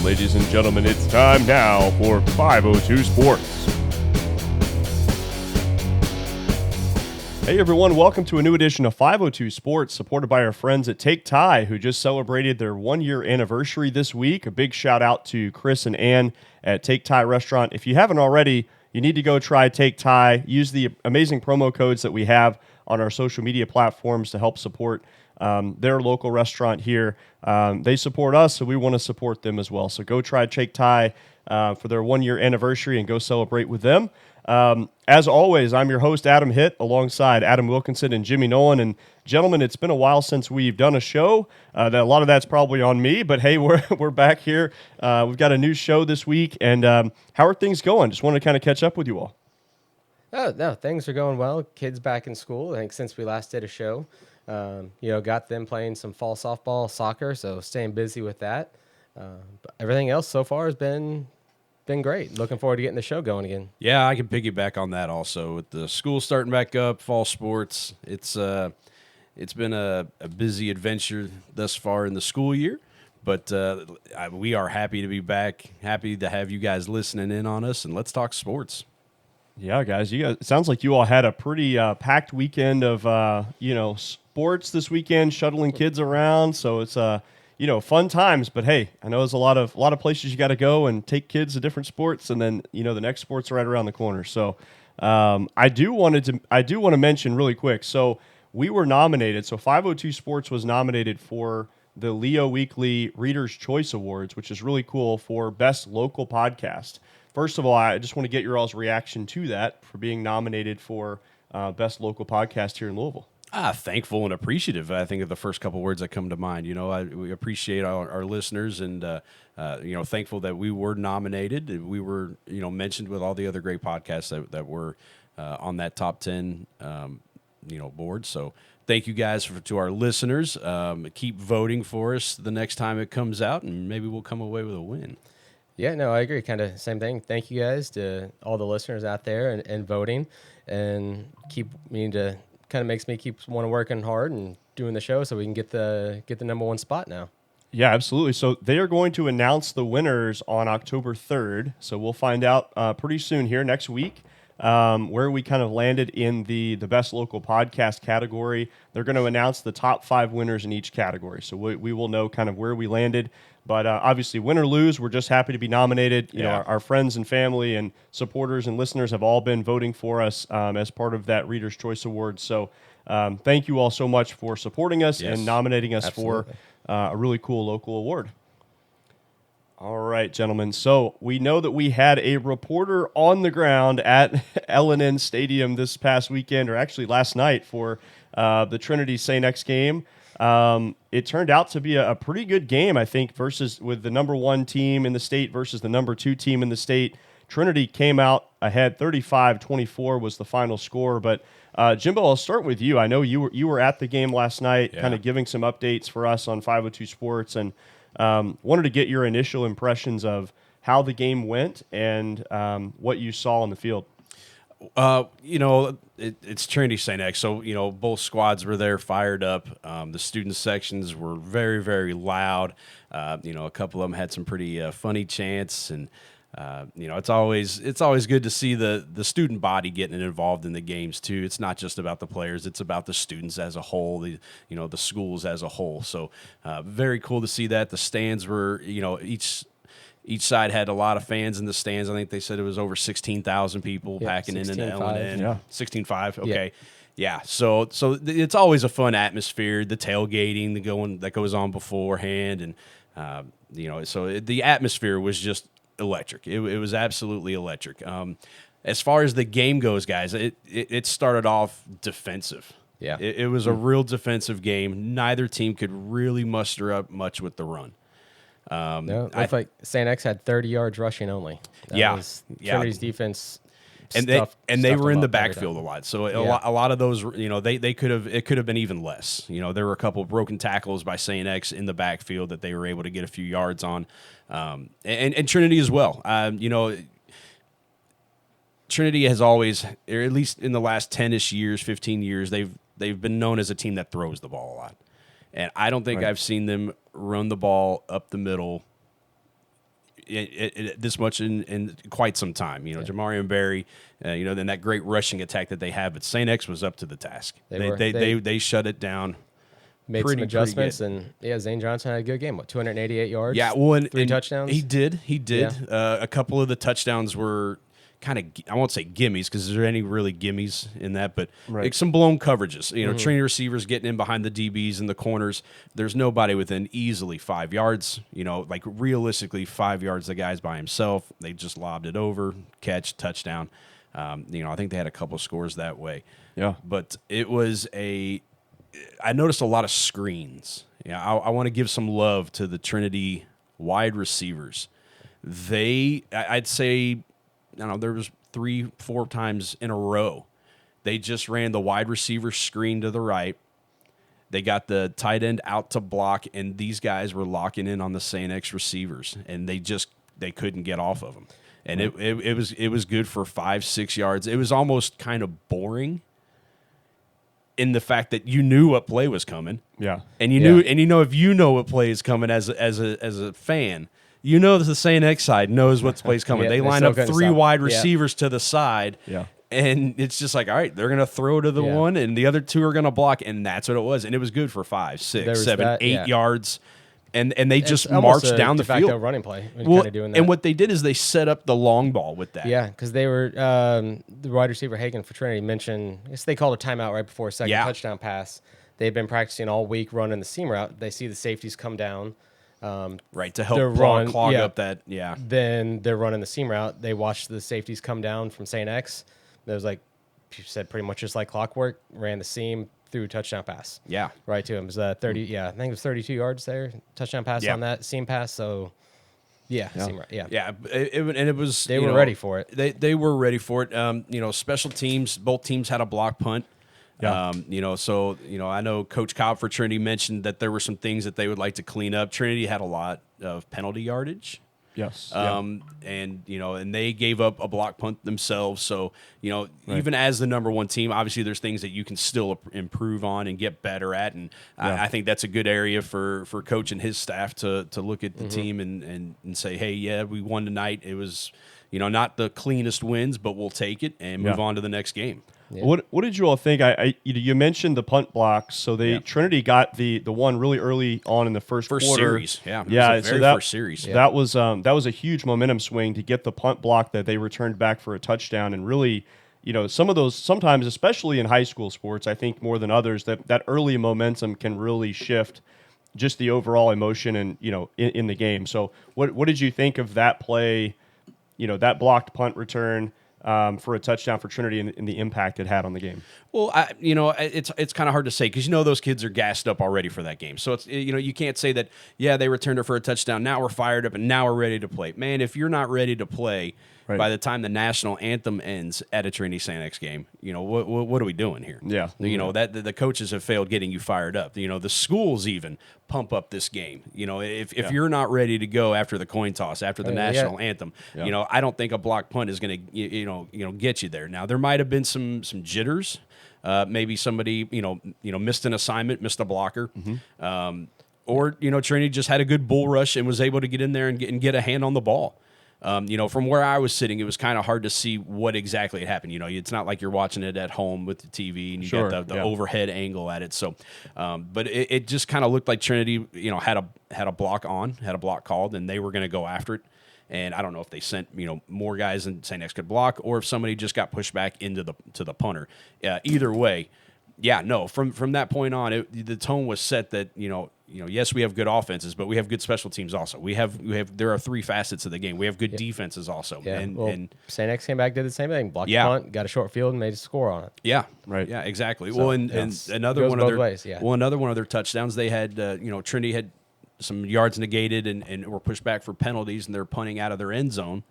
Ladies and gentlemen, it's time now for 502 Sports. Hey everyone, welcome to a new edition of 502 Sports, supported by our friends at Take Thai, who just celebrated their 1-year anniversary this week. A big shout out to Chris and Ann at Take Thai Restaurant. If you haven't already, you need to go try Take Thai. Use the amazing promo codes that we have on our social media platforms to help support their local restaurant here. They support us, so we want to support them as well. So go try Take Thai for their 1-year anniversary and go celebrate with them. As always, I'm your host, Adam Hitt, alongside Adam Wilkinson and Jimmy Nolan. And gentlemen, it's been a while since we've done a show. A lot of that's probably on me, but hey, we're back here. We've got a new show this week, and how are things going? Just wanted to kind of catch up with you all. Oh, no, things are going well. Kids back in school, I think, since we last did a show. Got them playing some fall softball, soccer, so staying busy with that. But everything else so far has been great. Looking forward to getting the show going again. Yeah, I can piggyback on that also. With the school starting back up, fall sports, it's been a busy adventure thus far in the school year. But we are happy to be back, happy to have you guys listening in on us, and let's talk sports. Yeah, guys, it sounds like you all had a pretty packed weekend of sports this weekend, shuttling kids around. So it's fun times. But hey, I know there's a lot of places you got to go and take kids to different sports, and then the next sports are right around the corner. So I do want to mention really quick. So we were nominated. So 502 Sports was nominated for the Leo Weekly Reader's Choice Awards, which is really cool, for Best Local Podcast. First of all, I just want to get your all's reaction to that, for being nominated for Best Local Podcast here in Louisville. Thankful and appreciative, I think, of the first couple words that come to mind. We appreciate our listeners, and thankful that we were nominated. We were mentioned with all the other great podcasts that were on that top 10 board. So thank you guys to our listeners. Keep voting for us the next time it comes out, and maybe we'll come away with a win. Yeah, no, I agree. Kind of same thing. Thank you guys to all the listeners out there and voting, and kind of makes me keep working hard and doing the show so we can get the number one spot now. Yeah, absolutely. So they are going to announce the winners on October 3rd. So we'll find out pretty soon here next week where we kind of landed in the Best Local Podcast category. They're going to announce the top 5 winners in each category. So we will know kind of where we landed. But obviously, win or lose, we're just happy to be nominated. Our friends and family and supporters and listeners have all been voting for us as part of that Reader's Choice Award. So thank you all so much for supporting us and nominating us for a really cool local award. All right, gentlemen. So we know that we had a reporter on the ground at L&N Stadium this past weekend, or actually last night, for the Trinity St. X game. It turned out to be a pretty good game, I think, with the number 1 team in the state versus the number 2 team in the state. Trinity came out ahead, 35-24 was the final score. But Jimbo, I'll start with you. I know you were at the game last night, kind of giving some updates for us on 502 Sports, and wanted to get your initial impressions of how the game went and what you saw on the field. It's Trinity St. X, so both squads were there, fired up. The student sections were very, very loud. A couple of them had some pretty funny chants, and it's always good to see the student body getting involved in the games too. It's not just about the players; it's about the students as a whole, the schools as a whole. So very cool to see that. The stands were, each side had a lot of fans in the stands. I think they said it was over 16,000 people packing into L&N. 16.5. Okay. Yeah. So it's always a fun atmosphere. The tailgating, that goes on beforehand, and so the atmosphere was just electric. It was absolutely electric. As far as the game goes, guys, it started off defensive. Yeah. It was a real defensive game. Neither team could really muster up much with the run. It looked like St. X had 30 yards rushing only. That was Trinity's defense. And they were in the backfield a lot. So a lot of those, it could have been even less. There were a couple of broken tackles by St. X in the backfield that they were able to get a few yards on. And Trinity as well. Trinity has always, or at least in the last 10-ish years, 15 years, they've been known as a team that throws the ball a lot. And I don't think I've seen them run the ball up the middle this much in quite some time. Jamarian Berry, then that great rushing attack that they have. But St. X was up to the task. They shut it down. Made some adjustments, and Zane Johnson had a good game. 288 yards? Yeah, well, three touchdowns. He did. Yeah. A couple of the touchdowns were kind of, I won't say gimmies, because is there any really gimmies in that? But like some blown coverages. Trinity receivers getting in behind the DBs and the corners. There's nobody within easily 5 yards. Like realistically 5 yards. The guy's by himself. They just lobbed it over, catch, touchdown. I think they had a couple scores that way. Yeah, but it was I noticed a lot of screens. I want to give some love to the Trinity wide receivers. I'd say, there was 3-4 times in a row. They just ran the wide receiver screen to the right. They got the tight end out to block, and these guys were locking in on the St. X receivers, and they couldn't get off of them. And it was good for 5-6 yards. It was almost kind of boring in the fact that you knew what play was coming. Yeah. And you knew, and if you know what play is coming as a fan, that the St. X side knows what play's coming. They line up 3 wide receivers to the side. Yeah. And it's just like, all right, they're going to throw to the one, and the other 2 are going to block, and that's what it was. And it was good for 5, 6, 7, 8 yards. And they just marched down the field. Running play. Doing that. And what they did is they set up the long ball with that. Yeah, because they were the wide receiver Hagan for Trinity mentioned. I guess they called a timeout right before a second touchdown pass. They've been practicing all week running the seam route. They see the safeties come down, to help clog up that. Yeah. Then they're running the seam route. They watched the safeties come down from St. X. It was like you said, pretty much just like clockwork. Ran the seam. Through a touchdown pass. Yeah. Right to him. It was 30, I think it was 32 yards there. Touchdown pass on that seam pass. So, seam right. Yeah. Yeah. It was. They were ready for it. They were ready for it. Special teams, both teams had a block punt. Yeah. I know Coach Cobb for Trinity mentioned that there were some things that they would like to clean up. Trinity had a lot of penalty yardage. Yes. And they gave up a block punt themselves. So, even as the number 1 team, obviously there's things that you can still improve on and get better at. And I think that's a good area for Coach and his staff to look at the team and say, hey, we won tonight. It was, not the cleanest wins, but we'll take it and move on to the next game. Yeah. What did you all think? You mentioned the punt blocks, so Trinity got the one really early on in the first quarter. Series, first series. That was a huge momentum swing to get the punt block that they returned back for a touchdown, and really, some of those sometimes, especially in high school sports, I think more than others, that early momentum can really shift just the overall emotion and in the game. So what did you think of that play? That blocked punt return. For a touchdown for Trinity and the impact it had on the game. Well, it's kind of hard to say because those kids are gassed up already for that game. So it's you can't say that they returned it for a touchdown. Now we're fired up and now we're ready to play. Man, if you're not ready to play by the time the national anthem ends at a Trinity St. X game, what are we doing here? Yeah, that the coaches have failed getting you fired up. The schools even pump up this game. If you're not ready to go after the coin toss, after the national anthem, I don't think a block punt is going to get you there. Now there might have been some jitters. Maybe somebody missed an assignment, missed a blocker, or Trinity just had a good bull rush and was able to get in there and get a hand on the ball. From where I was sitting, it was kind of hard to see what exactly had happened. It's not like you're watching it at home with the TV and you got the overhead angle at it. So, but it just kind of looked like Trinity, had a block called, and they were going to go after it. And I don't know if they sent more guys than St. X could block, or if somebody just got pushed back into the punter. Either way, from that point on, the tone was set that yes, we have good offenses, but we have good special teams also. There are 3 facets of the game. We have good defenses also. Yeah. And St. X came back, did the same thing, blocked the punt, got a short field, and made a score on it. Yeah, right. Yeah, exactly. So, and another one of their another one of their touchdowns, they had Trinity had some yards negated and were pushed back for penalties, and they're punting out of their end zone.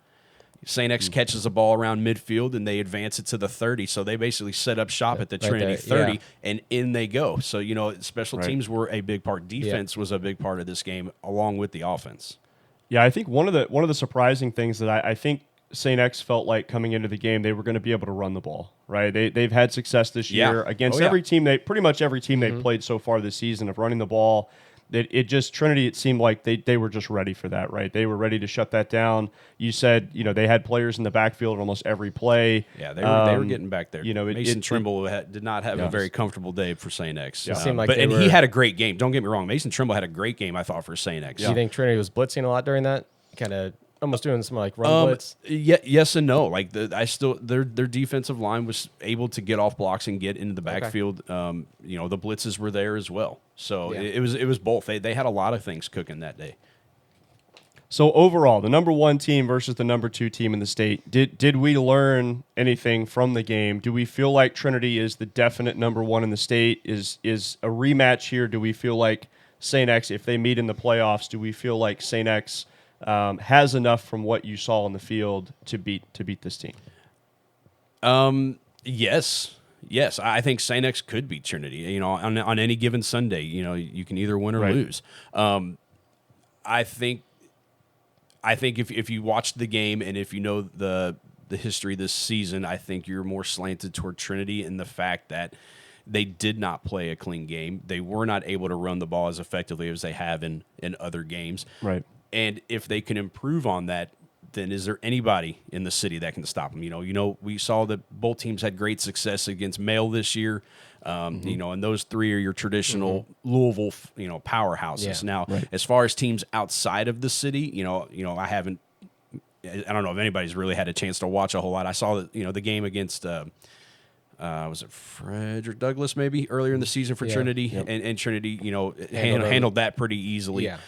St. X catches the ball around midfield, and they advance it to the 30. So they basically set up shop at the Trinity 30, and in they go. So, special teams were a big part. Defense was a big part of this game, along with the offense. Yeah, I think one of the surprising things that I think St. X felt like coming into the game, they were going to be able to run the ball, right? They've had success this year against every team. Pretty much every team they've played so far this season of running the ball. it just Trinity, it seemed like they were just ready for that, right? They were ready to shut that down. You said, they had players in the backfield almost every play. Yeah, they were getting back there. Mason Trimble did not have a Yes. very comfortable day for St. X. It seemed like but they he were- had a great game. Don't get me wrong. Mason Trimble had a great game, I thought, for St. X. Do you think Trinity was blitzing a lot during that? Kind of almost doing some like run blitz? Yes and no. Like their defensive line was able to get off blocks and get into the backfield. The blitzes were there as well. So Yeah. it was both. They had a lot of things cooking that day. So overall, the number 1 team versus the number 2 team in the state. Did we learn anything from the game? Do we feel like Trinity is the definite number 1 in the state? Is a rematch here? Do we feel like St. X, if they meet in the playoffs, do we feel like St. X has enough from what you saw on the field to beat this team? Yes. I think St. X could beat Trinity. On any given Sunday, you can either win or Right. lose. I think if you watched the game and if you know the history this season, I think you're more slanted toward Trinity in the fact that they did not play a clean game. They were not able to run the ball as effectively as they have in other games. Right. And if they can improve on that, then is there anybody in the city that can stop them? We saw that both teams had great success against Mail this year. And those 3 are your traditional Louisville, powerhouses. Yeah. Now, as far as teams outside of the city, I haven't. I don't know if anybody's really had a chance to watch a whole lot. I saw that the game against. Was it Frederick Douglass maybe earlier in the season for Trinity, and Trinity, handled that pretty easily. Yeah.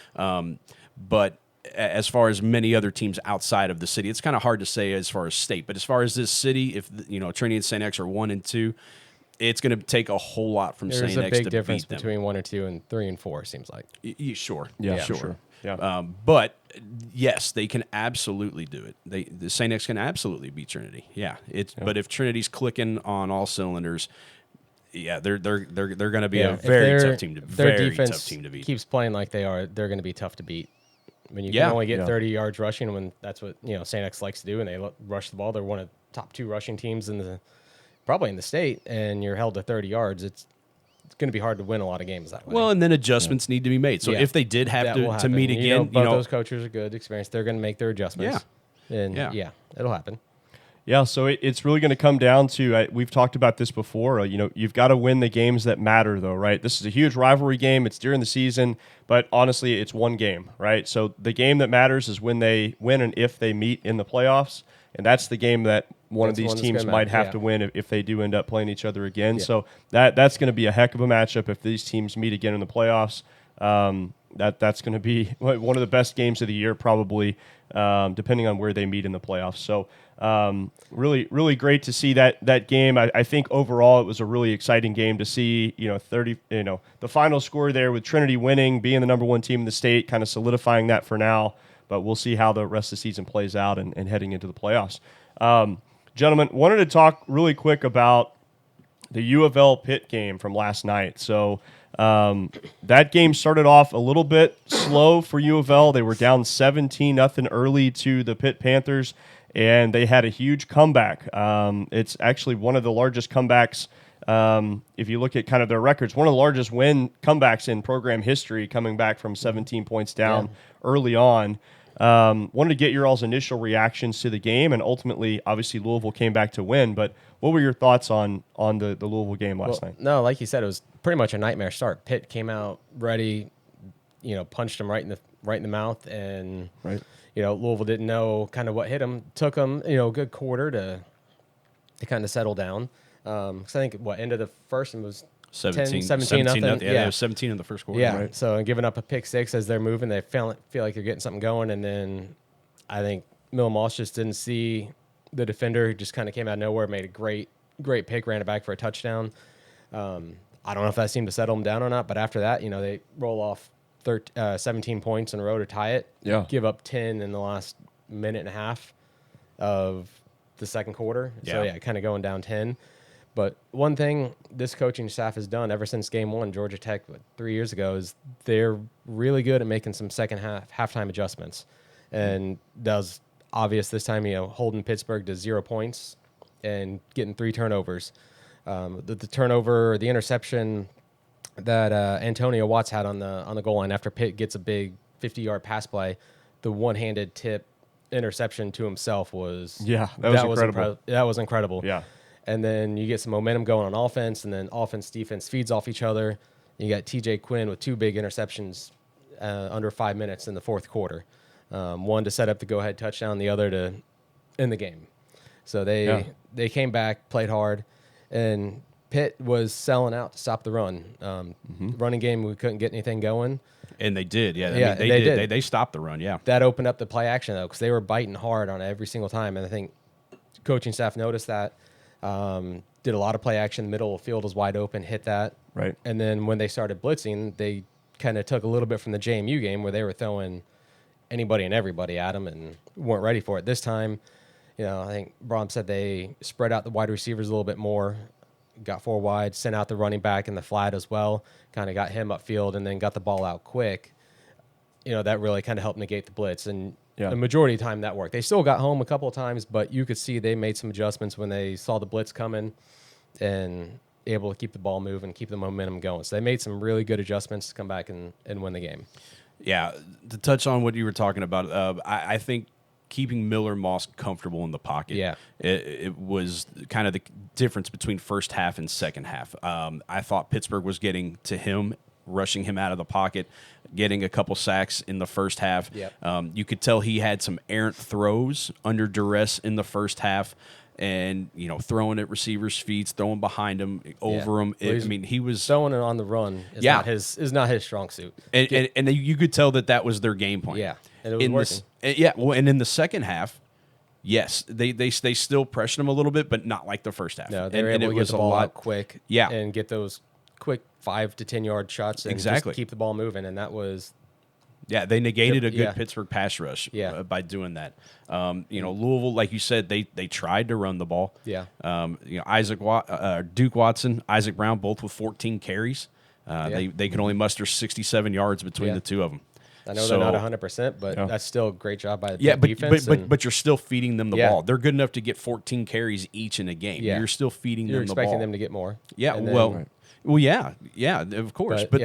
But as far as many other teams outside of the city, it's kind of hard to say as far as state. But as far as this city, if Trinity and St. X are 1 and 2, it's going to take a whole lot from There's St. a X big to difference beat them. between 1 and 2 and 3 and 4. Seems like. Sure. Yeah, sure. sure. Yeah. But yes, they can absolutely do it. The St. X can absolutely beat Trinity. Yeah. But if Trinity's clicking on all cylinders, yeah, they're going to be a very tough team to beat. Their defense keeps playing like they are. They're going to be tough to beat. I mean, you can only get 30 yards rushing when that's what St. X likes to do, and they rush the ball. They're one of the top 2 rushing teams probably in the state, and you're held to 30 yards. It's going to be hard to win a lot of games that way. Well, and then adjustments need to be made. So if they did have to meet again, both those coaches are good, experienced. They're going to make their adjustments. Yeah, and it'll happen. Yeah, so it's really going to come down to, we've talked about this before, you've got to win the games that matter, though, right? This is a huge rivalry game. It's during the season, but honestly, it's one game, right? So the game that matters is when they win and if they meet in the playoffs, and that's the game that one of these teams might have to win if they do end up playing each other again. Yeah. So that's going to be a heck of a matchup if these teams meet again in the playoffs. That's going to be one of the best games of the year, probably, depending on where they meet in the playoffs. So really, really great to see that game. I think overall it was a really exciting game to see. 30. The final score there with Trinity winning, being the number 1 team in the state, kind of solidifying that for now. But we'll see how the rest of the season plays out and heading into the playoffs. Gentlemen, wanted to talk really quick about the UofL Pitt game from last night. So that game started off a little bit slow for UofL. They were down 17-0 early to the Pitt Panthers, and they had a huge comeback. It's actually one of the largest comebacks, if you look at kind of their records, one of the largest comebacks in program history, coming back from 17 points down early on. Wanted to get your all's initial reactions to the game, and ultimately, obviously, Louisville came back to win. But what were your thoughts on the Louisville game last night? No, like you said, it was pretty much a nightmare start. Pitt came out ready, punched them right in the mouth, and Louisville didn't know kind of what hit them. Took them a good quarter to kind of settle down. Because I think end of the first one was 17 nothing. Yeah, they were 17 in the first quarter. Yeah, right? So giving up a pick 6 as they're moving, they feel like they're getting something going, and then I think Mill Moss just didn't see the defender, who just kind of came out of nowhere, made a great pick, ran it back for a touchdown. I don't know if that seemed to settle them down or not, but after that, they roll off 17 points in a row to tie it. Yeah. Give up 10 in the last minute and a half of the second quarter. So kind of going down 10. But one thing this coaching staff has done ever since game 1, Georgia Tech, 3 years ago, is they're really good at making some second halftime adjustments. And that was obvious this time, holding Pittsburgh to 0 points and getting 3 turnovers. The turnover, the interception that Antonio Watts had on the goal line after Pitt gets a big 50-yard pass play. The one-handed tip interception to himself was that was incredible. That was incredible. Yeah. And then you get some momentum going on offense, and then offense defense feeds off each other. You got TJ Quinn with 2 big interceptions under 5 minutes in the fourth quarter. One to set up the go-ahead touchdown, the other to end the game. So they came back, played hard, and Pitt was selling out to stop the run. Running game, we couldn't get anything going. And they did, yeah. Yeah, I mean, they did. They stopped the run, yeah. That opened up the play action, though, because they were biting hard on it every single time. And I think coaching staff noticed that. Did a lot of play action. Middle of the field was wide open, hit that. Right. And then when they started blitzing, they kind of took a little bit from the JMU game where they were throwing anybody and everybody at them and weren't ready for it. This time, I think Brom said they spread out the wide receivers a little bit more, got 4 wide, sent out the running back in the flat as well, kind of got him upfield and then got the ball out quick. That really kind of helped negate the blitz. And the majority of the time that worked. They still got home a couple of times, but you could see they made some adjustments when they saw the blitz coming and able to keep the ball moving, keep the momentum going. So they made some really good adjustments to come back and win the game. Yeah, to touch on what you were talking about, I think keeping Miller Moss comfortable in the pocket. Yeah. It was kind of the difference between first half and second half. I thought Pittsburgh was getting to him, rushing him out of the pocket, getting a couple sacks in the first half. Yep. You could tell he had some errant throws under duress in the first half. And, throwing at receivers' feet, throwing behind him, over him. He was throwing it on the run is not his strong suit. And you could tell that was their game plan. Yeah, and it was working. And in the second half, yes, they still pressured him a little bit, but not like the first half. No, they were able to get the ball out quick. Yeah. And get those quick 5 to 10 yard shots and just keep the ball moving. And that was... Yeah, they negated a good Pittsburgh pass rush by doing that. Louisville, like you said, they tried to run the ball. Yeah. Duke Watson, Isaac Brown, both with 14 carries. They could only muster 67 yards between the two of them. I know they're not 100%, but that's still a great job by the defense. But you're still feeding them the ball. They're good enough to get 14 carries each in a game. Yeah. You're still feeding them the ball. You're expecting them to get more. Yeah, of course. But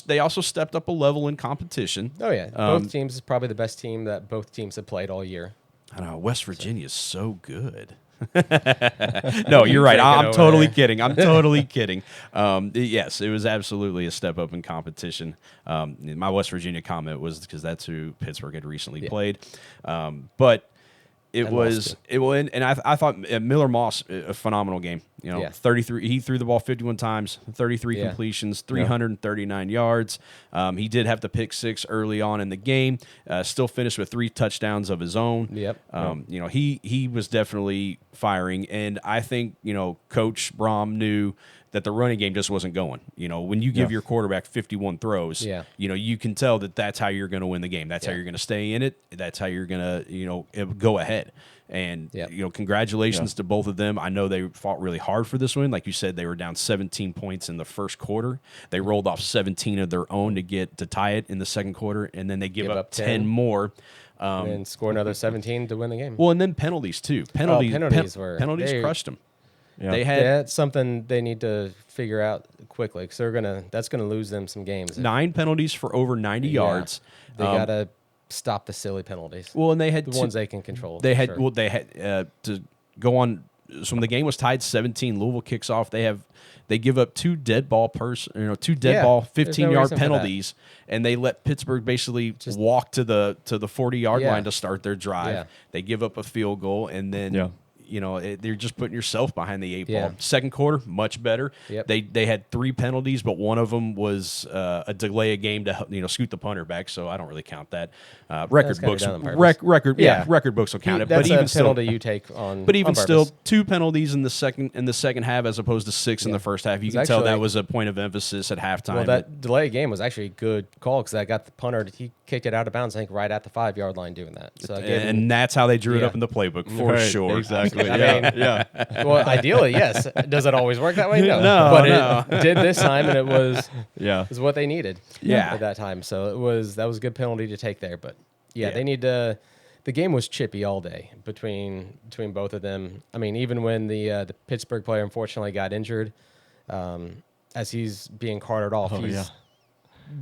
they also stepped up a level in competition. Oh yeah, both teams is probably the best team that both teams have played all year. I know West Virginia is so good. No, you're right. I'm totally kidding. I'm totally kidding. Yes, it was absolutely a step up in competition. My West Virginia comment was because that's who Pittsburgh had recently played. But I thought Miller Moss, a phenomenal game. 33. He threw the ball 51 times, 33 completions, 339 yards. He did have the pick 6 early on in the game. Still finished with 3 touchdowns of his own. Yep. He was definitely firing, and I think Coach Brom knew that the running game just wasn't going. When you give your quarterback 51 throws, you can tell that that's how you're going to win the game. That's how you're going to stay in it. That's how you're going to, go ahead. And, congratulations to both of them. I know they fought really hard for this win. Like you said, they were down 17 points in the first quarter. They rolled off 17 of their own to tie it in the second quarter, and then they give up 10 more. And score another 17 to win the game. Well, and then penalties, too. Penalties crushed them. Yeah. That's something they need to figure out quickly because that's gonna lose them some games. 9 penalties for over 90 yards. They gotta stop the silly penalties. Well, and they had the ones they can control. They had to go on. So when the game was tied 17, Louisville kicks off. They give up 2 dead ball 15-yard penalties, and they let Pittsburgh basically just walk to the 40-yard line to start their drive. Yeah. They give up a field goal, and then. They're just putting yourself behind the 8 ball. Second quarter, much better. Yep. They had 3 penalties, but one of them was a delay a game to scoot the punter back. So I don't really count that. Record books will count it. That's but even a penalty you take on. But even on still, 2 penalties in the second half as opposed to 6 in the first half. You can tell that was a point of emphasis at halftime. Well, that delay game was actually a good call because I got the punter. He kicked it out of bounds, I think, right at the 5-yard line doing that. So and that's how they drew it up in the playbook for sure. Exactly. Well, ideally, yes. Does it always work that way? No. It did this time, and it was what they needed at that time. So that was a good penalty to take there. But they need to. The game was chippy all day between both of them. I mean, even when the Pittsburgh player unfortunately got injured, as he's being carted off,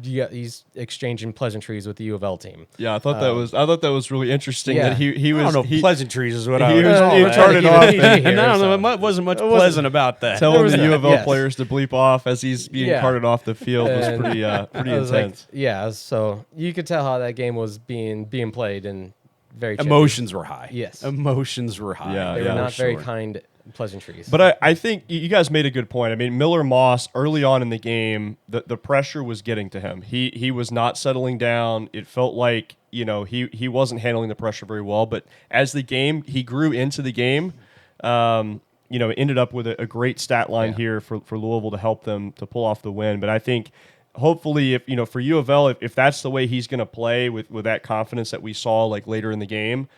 he's exchanging pleasantries with the U of L team. Yeah, I thought that was really interesting yeah. that he was. I don't know, pleasantries is what I he would was call being it. carted off. And I don't know, it wasn't much pleasant about that. Telling the no- U of L yes. players to bleep off as he's being Yeah. carted off the field was And pretty I was like, intense. yeah, so you could tell how that game was being played and very chippy. Emotions were high. Yes. Emotions were high. Yeah, They yeah. were not for very sure. kind pleasantries. But I think you guys made a good point. I mean, Miller Moss early on in the game, the pressure was getting to him. He was not settling down. It felt like he wasn't handling the pressure very well. But as he grew into the game. Ended up with a great stat line here for Louisville to help them to pull off the win. But I think hopefully if for U of L, if that's the way he's going to play with that confidence that we saw like later in the game.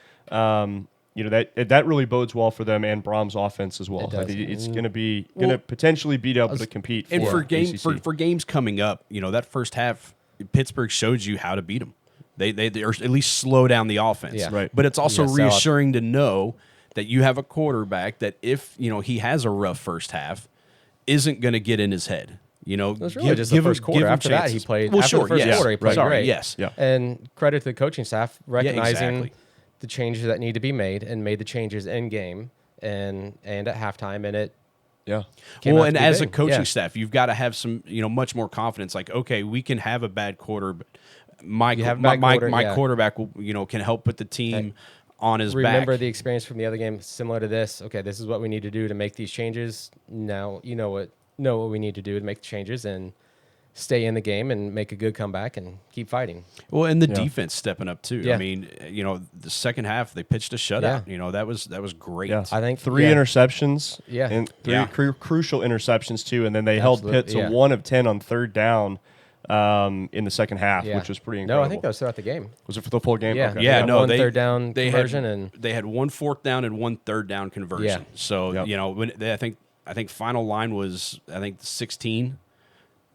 That really bodes well for them and Brahms' offense as well. It does. I think it's going to potentially be able to compete And for ACC. games coming up, that first half, Pittsburgh showed you how to beat them. They or at least slow down the offense. Yeah. Right. But it's also Yeah, sell out. reassuring to know that you have a quarterback that if he has a rough first half, isn't going to get in his head. It was really just the first quarter. After that, he played. Well, after sure, the first yes. quarter, he played Sorry, great. yes. Yeah. And credit to the coaching staff recognizing exactly. the changes that need to be made and made the changes in game and at halftime, and it Yeah. came Well, out and to be as a big. coaching Yeah. staff, you've got to have some, much more confidence. Like, okay, we can have a bad quarter, but my You have a bad quarter, yeah. quarterback will, can help put the team on his Remember back. the experience from the other game, similar to this. Okay, this is what we need to do to make these changes. Now you know what we need to do to make the changes and stay in the game and make a good comeback and keep fighting. Well, and the defense stepping up too. Yeah. I mean, the second half they pitched a shutout. That was great. Yeah. I think three yeah. interceptions. Yeah. And three Yeah. crucial interceptions too. And then they held Absolutely, Pitt to yeah. 1 of 10 on third down in the second half, Yeah. which was pretty incredible. No, I think that was throughout the game. Was it for the full game? Yeah. Okay. Yeah, They no, had one third down they conversion had, and they had 1 4th down and 1 3rd down conversion. Yeah. So Yep. when I think final line was 16.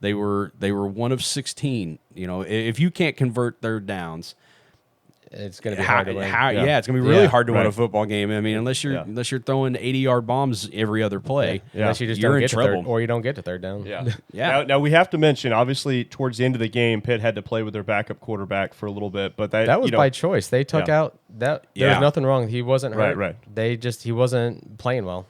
They were 1 of 16. If you can't convert third downs, it's going to be hard to win. it's gonna be really Yeah. hard to win a Right. football game. I mean, unless you're throwing 80-yard bombs every other play. Unless you just you're don't in get to trouble. third, or you don't get to third down. Yeah. Yeah. Now we have to mention, obviously, towards the end of the game, Pitt had to play with their backup quarterback for a little bit, but That was by choice. They took Yeah. out that. There Yeah. was nothing wrong. He wasn't hurt. Right. He wasn't playing well.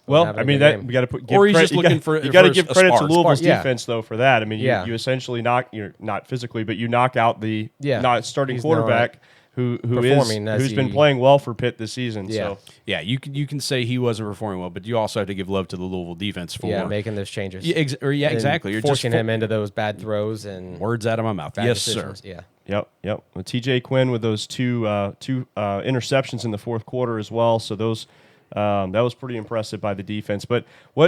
Well, having I a mean good that game. we got to put. Give Or he's credit, just you looking gotta- for- You got to for give a credit to spark. Louisville's Yeah. defense though for that. I mean, Yeah. you essentially not physically, but you knock out the Yeah. not starting He's quarterback who's performing as been he- playing well for Pitt this season. Yeah. So Yeah, you can say he wasn't performing well, but you also have to give love to the Louisville defense for Making those changes. Yeah, And exactly. You're forcing just him into those bad throws and words out of my mouth. bad Yes, decisions. sir. Yeah. Yep. Well, TJ Quinn with those two interceptions in the fourth quarter as well. So those that was pretty impressive by the defense. But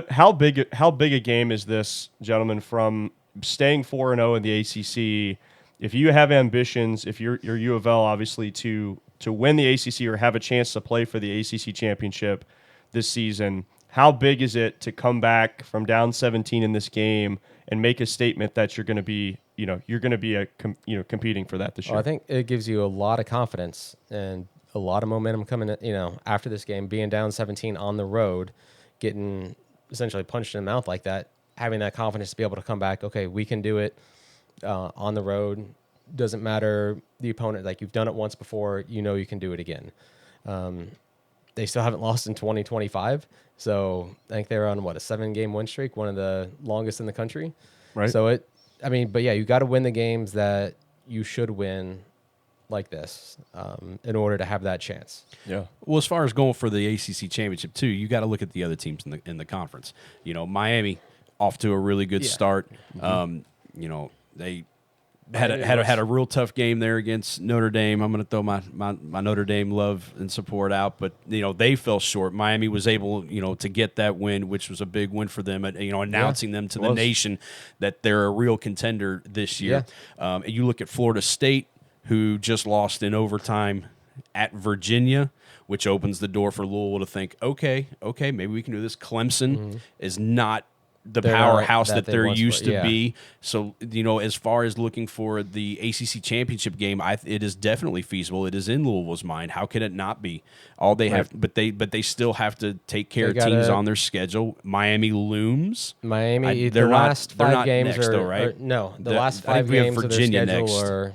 how big a game is this, gentlemen? From staying 4-0 in the ACC, if you have ambitions, if you're U of L, obviously to win the ACC or have a chance to play for the ACC championship this season, how big is it to come back from down 17 in this game and make a statement that you're going to be competing for that this year? Well, I think it gives you a lot of confidence and a lot of momentum coming after this game, being down 17 on the road, getting essentially punched in the mouth like that, having that confidence to be able to come back. Okay, we can do it on the road. Doesn't matter the opponent. Like, you've done it once before, you can do it again. They still haven't lost in 2025. So I think they're on a 7-game win streak, one of the longest in the country. Right. So but yeah, you got to win the games that you should win like this in order to have that chance. Yeah. Well, as far as going for the ACC championship too, you got to look at the other teams in the conference. Miami off to a really good start. They had a real tough game there against Notre Dame. I'm going to throw my Notre Dame love and support out, but they fell short. Miami was able to get that win, which was a big win for them. Announcing them to the nation that they're a real contender this year. And you look at Florida State, who just lost in overtime at Virginia, which opens the door for Louisville to think, okay, maybe we can do this. Clemson is not the They're not powerhouse that they they're once used were, to be. So, as far as looking for the ACC championship game, it is definitely feasible. It is in Louisville's mind. How can it not be? All they have, but they still have to take care of teams on their schedule. Miami looms. Miami, They're the not. last They're 5 not games next, though, right? no, the I last think 5 we have games Virginia of their schedule next. are.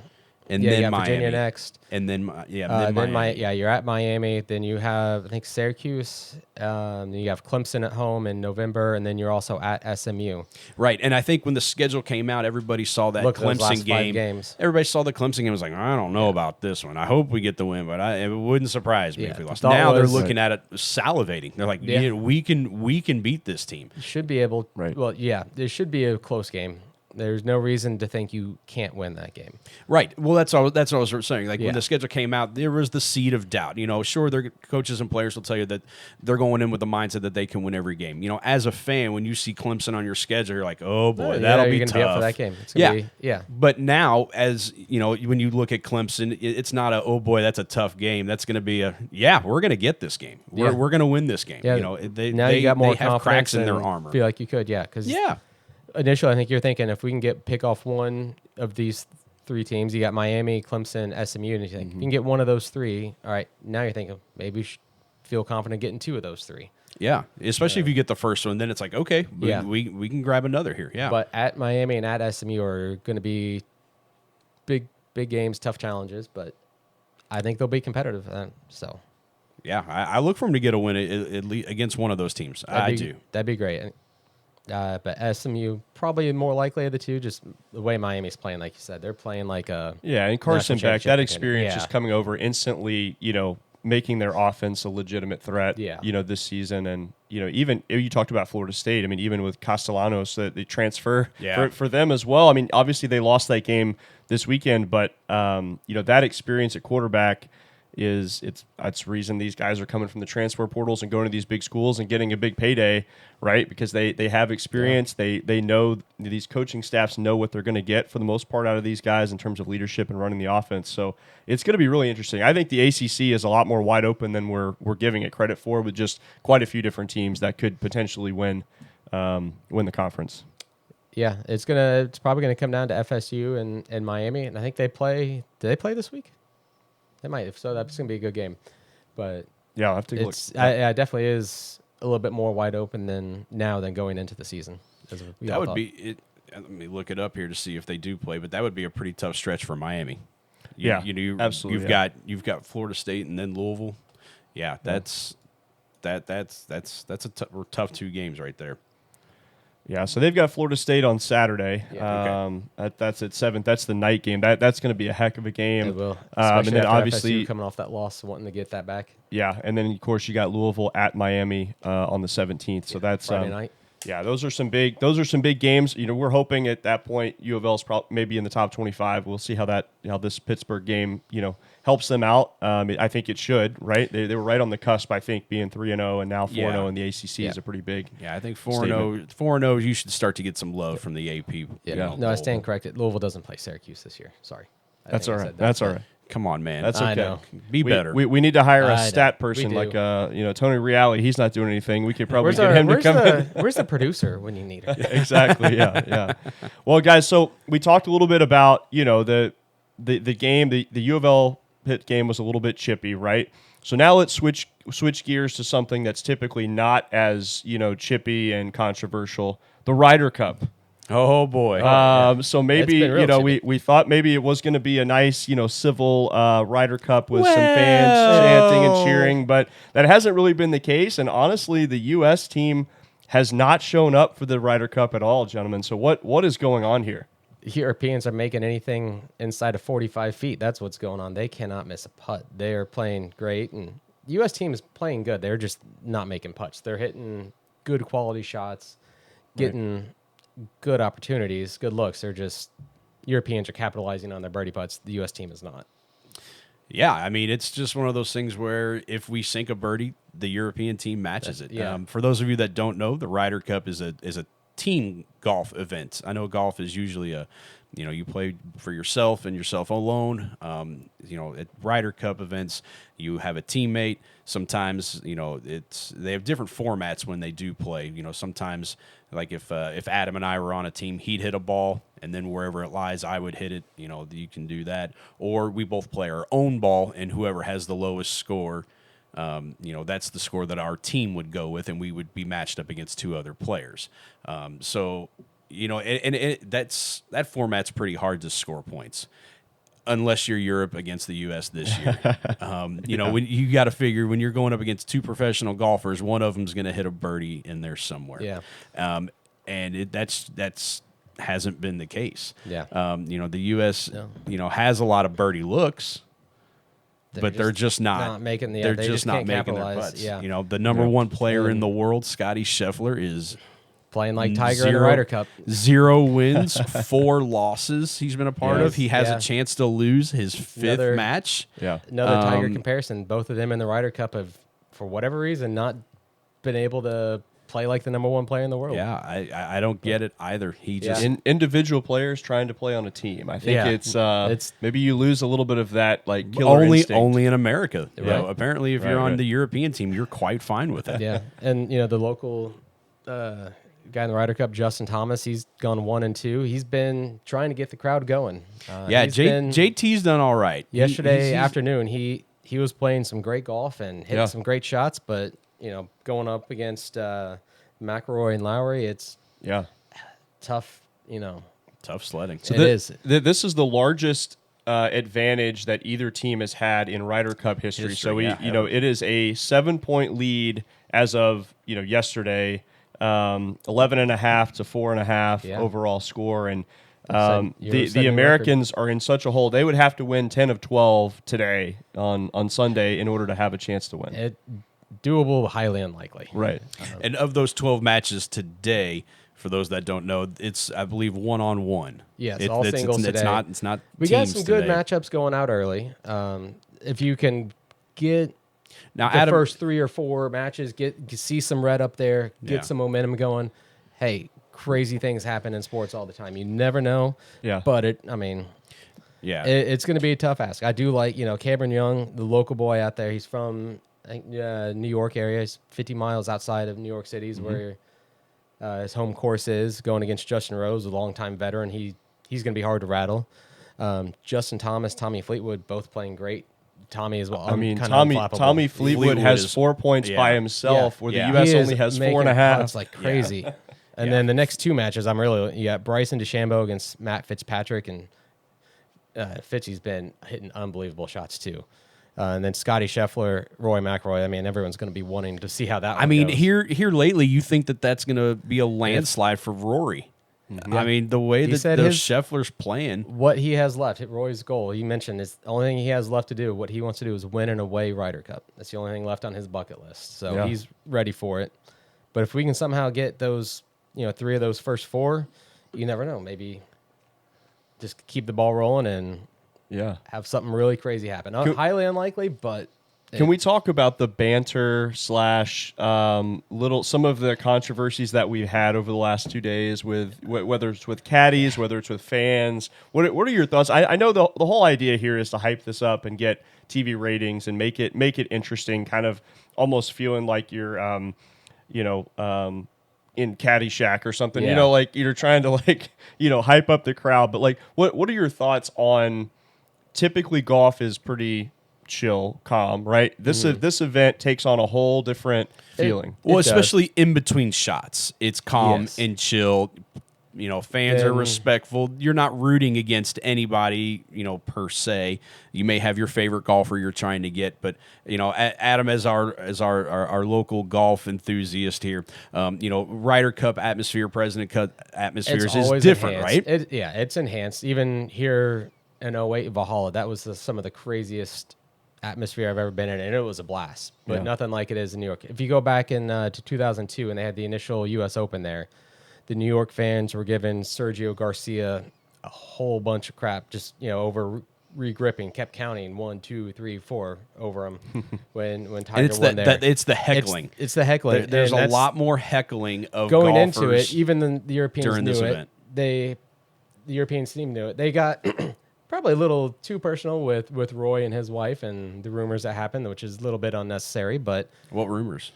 And yeah, then you got Miami. Virginia next. And then then Miami. you're at Miami. Then you have, I think, Syracuse. Then you have Clemson at home in November, and then you're also at SMU. Right, and I think when the schedule came out, everybody saw that Those last Clemson 5 games. Everybody saw the Clemson game and was like, I don't know about this one. I hope we get the win, but it wouldn't surprise me if we lost. thought Now they're was- looking at it salivating. They're like, Yeah. we can beat this team. You should be able. Right. Well, yeah, there should be a close game. There's no reason to think you can't win that game. Right. Well, that's what I was saying. Like Yeah. when the schedule came out, there was the seed of doubt. Sure, their coaches and players will tell you that they're going in with the mindset that they can win every game. As a fan, when you see Clemson on your schedule, you're like, oh boy, that'll be you're tough. gonna be up for that game. It's gonna be, yeah. But now, as when you look at Clemson, it's not a, oh boy, that's a tough game. That's going to be a, we're going to get this game. We're going to win this game. Yeah. Now you got more they have confidence cracks in their and armor. Feel like you could, because initially I think you're thinking if we can pick off one of these 3 teams, you got Miami, Clemson, SMU, and you think you can get one of those 3. All right, now you're thinking maybe you should feel confident getting 2 of those 3. Yeah, especially if you get the first one, then it's like, okay, we can grab another here. Yeah, But at Miami and at SMU are going to be big games, tough challenges, but I think they'll be competitive. So yeah, I look for them to get a win at least against one of those teams. I do. That'd be great. But SMU probably more likely of the 2, just the way Miami's playing, like you said, they're playing like a and Carson national Beck, that championship experience contender. just coming over instantly, making their offense a legitimate threat, this season. And, even you talked about Florida State. I mean, even with Castellanos, the transfer for them as well. I mean, obviously they lost that game this weekend, but, that experience at quarterback it's the reason these guys are coming from the transfer portals and going to these big schools and getting a big payday, right? Because they have experience. They know, these coaching staffs know what they're going to get for the most part out of these guys in terms of leadership and running the offense. So it's going to be really interesting. I think the ACC is a lot more wide open than we're giving it credit for, with just quite a few different teams that could potentially win the conference. Yeah, it's probably gonna come down to FSU and Miami, and I think they play. Do they play this week? They might. If so, that's gonna be a good game. But yeah, I'll have to look. It definitely is a little bit more wide open than going into the season. That would be it. Let me look it up here to see if they do play, but that would be a pretty tough stretch for Miami. Absolutely. You've got Florida State and then Louisville. Yeah, that's a tough 2 games right there. Yeah, so they've got Florida State on Saturday. Yeah, that's at 7. That's the night game. That's going to be a heck of a game. It will. And then after obviously FSU coming off that loss, wanting to get that back. Yeah, and then of course you got Louisville at Miami on the 17th. So that's Friday night. Yeah, those are some big games. We're hoping at that point UofL's maybe in the top 25. We'll see how this Pittsburgh game helps them out. I think it should, right? They were right on the cusp. I think being 3-0 and now 4-0 in the ACC is a pretty big. Yeah, I think 4-0. You should start to get some love from the AP. Yeah. No, I stand corrected. Louisville doesn't play Syracuse this year. Sorry. That's all right. That's all right. Come on, man. That's okay. I know. Be better. We need to hire a stat We person do. like Tony Reale. He's not doing anything. We could probably get him to come in. Where's the producer when you need her? Exactly. Yeah. Well, guys, so we talked a little bit about the game. The UofL Pitt game was a little bit chippy, right? So now let's switch gears to something that's typically not as chippy and controversial. The Ryder Cup. Oh boy. So maybe It's been real we thought maybe it was going to be a nice civil Ryder Cup with some fans chanting and cheering, but that hasn't really been the case. And honestly, the U.S. team has not shown up for the Ryder Cup at all, gentlemen. So what is going on here? Europeans are making anything inside of 45 feet. That's what's going on. They cannot miss a putt. They are playing great, and the U.S. team is playing good. They're just not making putts. They're hitting good quality shots, getting good opportunities, good looks. They're just Europeans are capitalizing on their birdie putts. The U.S. team is not. Yeah, I mean, it's just one of those things where if we sink a birdie, the European team matches it. Yeah. For those of you that don't know, the Ryder Cup is a team golf events. I know golf is usually you play for yourself and yourself alone. At Ryder Cup events, you have a teammate. Sometimes, they have different formats when they do play. Sometimes, like if Adam and I were on a team, he'd hit a ball, and then wherever it lies, I would hit it. You can do that. Or we both play our own ball, and whoever has the lowest score, that's the score that our team would go with, and we would be matched up against 2 other players. That format's pretty hard to score points, unless you're Europe against the U.S. this year. When you got to figure when you're going up against 2 professional golfers, one of them's going to hit a birdie in there somewhere. Yeah. And that's hasn't been the case. Yeah. The U.S. Has a lot of birdie looks. But they're just not making. Yeah, they're they just not making their capitalize. putts. Yeah. The number 1 player in the world, Scotty Scheffler, is playing like Tiger in the Ryder Cup. 0 wins, 4 losses he's been a part of. He has a chance to lose his 5th match. Yeah. Another Tiger comparison. Both of them in the Ryder Cup have, for whatever reason, not been able to play like the number 1 player in the world. Yeah, I don't get it either. He just individual players trying to play on a team. I think it's maybe you lose a little bit of that like killer only instinct. in America. Right. Apparently, if you're on the European team, you're quite fine with it. Yeah, and the local guy in the Ryder Cup, Justin Thomas, he's gone 1 and 2. He's been trying to get the crowd going. JT's done all right. Yesterday afternoon, he was playing some great golf and hit some great shots, but going up against McIlroy and Lowry, it's tough. Tough sledding. So this is the largest advantage that either team has had in Ryder Cup history. So it is a 7-point lead as of yesterday, 11.5 to 4.5 overall score, and the Americans are in such a hole. They would have to win 10 of 12 today on Sunday in order to have a chance to win. Doable, highly unlikely. Right. And of those 12 matches today, for those that don't know, it's, I believe, 1-on-1. Yes, all singles today. It's not we teams got some good today. matchups going out early. If you can get now, the first 3 or 4 matches, see some red up there, get some momentum going. Hey, crazy things happen in sports all the time. You never know. Yeah. But it's going to be a tough ask. I do like, Cameron Young, the local boy out there. He's from New York area. He's 50 miles outside of New York City is where his home course is, going against Justin Rose, a longtime veteran. He's going to be hard to rattle. Justin Thomas, Tommy Fleetwood, both playing great. Tommy as well. Tommy Fleetwood has 4 points by himself, where the U.S. only has 4.5. It's like crazy. And then the next 2 matches, you got Bryson DeChambeau against Matt Fitzpatrick, and Fitzy's been hitting unbelievable shots too. And then Scotty Scheffler, Roy McIlroy. I mean, everyone's going to be wanting to see how that one goes. Here lately, you think that's going to be a landslide for Rory. Mm-hmm. I mean, the way that Scheffler's playing. What he has left, Roy's goal, he mentioned, is the only thing he has left to do. What he wants to do is win an away Ryder Cup. That's the only thing left on his bucket list. So he's ready for it. But if we can somehow get those, 3 of those first 4, you never know. Maybe just keep the ball rolling and have something really crazy happen. Highly unlikely, but can we talk about the banter / some of the controversies that we've had over the last 2 days with whether it's with caddies, whether it's with fans? What are your thoughts? I know the whole idea here is to hype this up and get TV ratings and make it interesting, kind of almost feeling like you're in Caddyshack or something. Like you're trying to hype up the crowd. But what are your thoughts on? Typically, golf is pretty chill, calm, right? This event takes on a whole different feeling. Especially in between shots, it's calm and chill. Fans are respectful. You're not rooting against anybody, per se. You may have your favorite golfer you're trying to get, but Adam, as our local golf enthusiast here, Ryder Cup atmosphere, President Cup atmospheres is different, enhanced. right? It's enhanced. Even here in 08 Valhalla, that was some of the craziest atmosphere I've ever been in, and it was a blast. But nothing like it is in New York. If you go back to 2002, and they had the initial U.S. Open there, the New York fans were giving Sergio Garcia a whole bunch of crap, just over re-gripping, kept counting 1, 2, 3, 4 over him when Tiger And it's won there. it's the heckling. It's the heckling. There's and a lot more heckling of going golfers into it. Even the Europeans during knew this it. event. The European team knew it. They got probably a little too personal with Roy and his wife and the rumors that happened, which is a little bit unnecessary. But What rumors?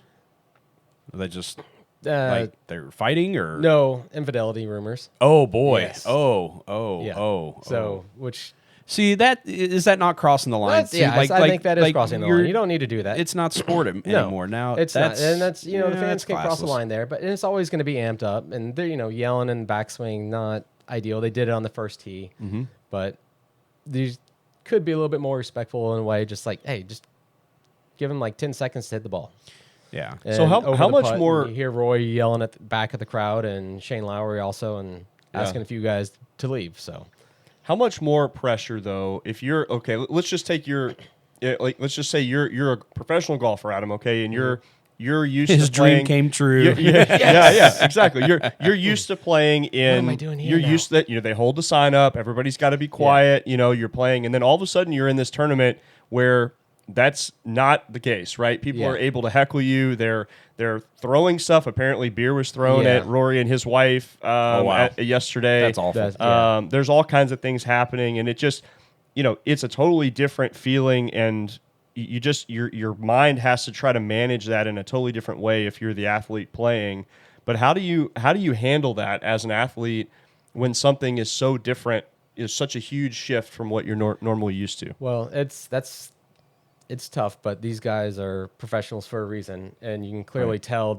Are they just uh, they're fighting or no infidelity rumors. Oh boy! Yes. Oh. Which See, is that not crossing the line? See, I think that is crossing the line. You don't need to do that. It's not sport anymore now. It's not, and that's the fans can cross the classless. line there, but it's always going to be amped up, and they're yelling and backswing, not ideal. They did it on the first tee, but these could be a little bit more respectful in a way, just like, hey, just give him like 10 seconds to hit the ball. Yeah. And So how over the much putt, more- and you hear Roy yelling at the back of the crowd and Shane Lowry also, and asking a few guys to leave. So How much more pressure though? If you're okay, let's just take let's just say you're a professional golfer, Adam. Okay, and you're used His to dream playing, came true. Yeah, exactly. You're used to playing in. What am I doing here You're now? used to that. They hold the sign up. Everybody's got to be quiet. You're playing, and then all of a sudden you're in this tournament where that's not the case, right? People Yeah. are able to heckle you. They're throwing stuff. Apparently, beer was thrown Yeah. at Rory and his wife wow. yesterday. That's awful. There's all kinds of things happening, and it just, it's a totally different feeling, and you just your mind has to try to manage that in a totally different way if you're the athlete playing. But how do you handle that as an athlete when something is so different, is such a huge shift from what you're normally used to? well, it's tough, but these guys are professionals for a reason, and you can clearly tell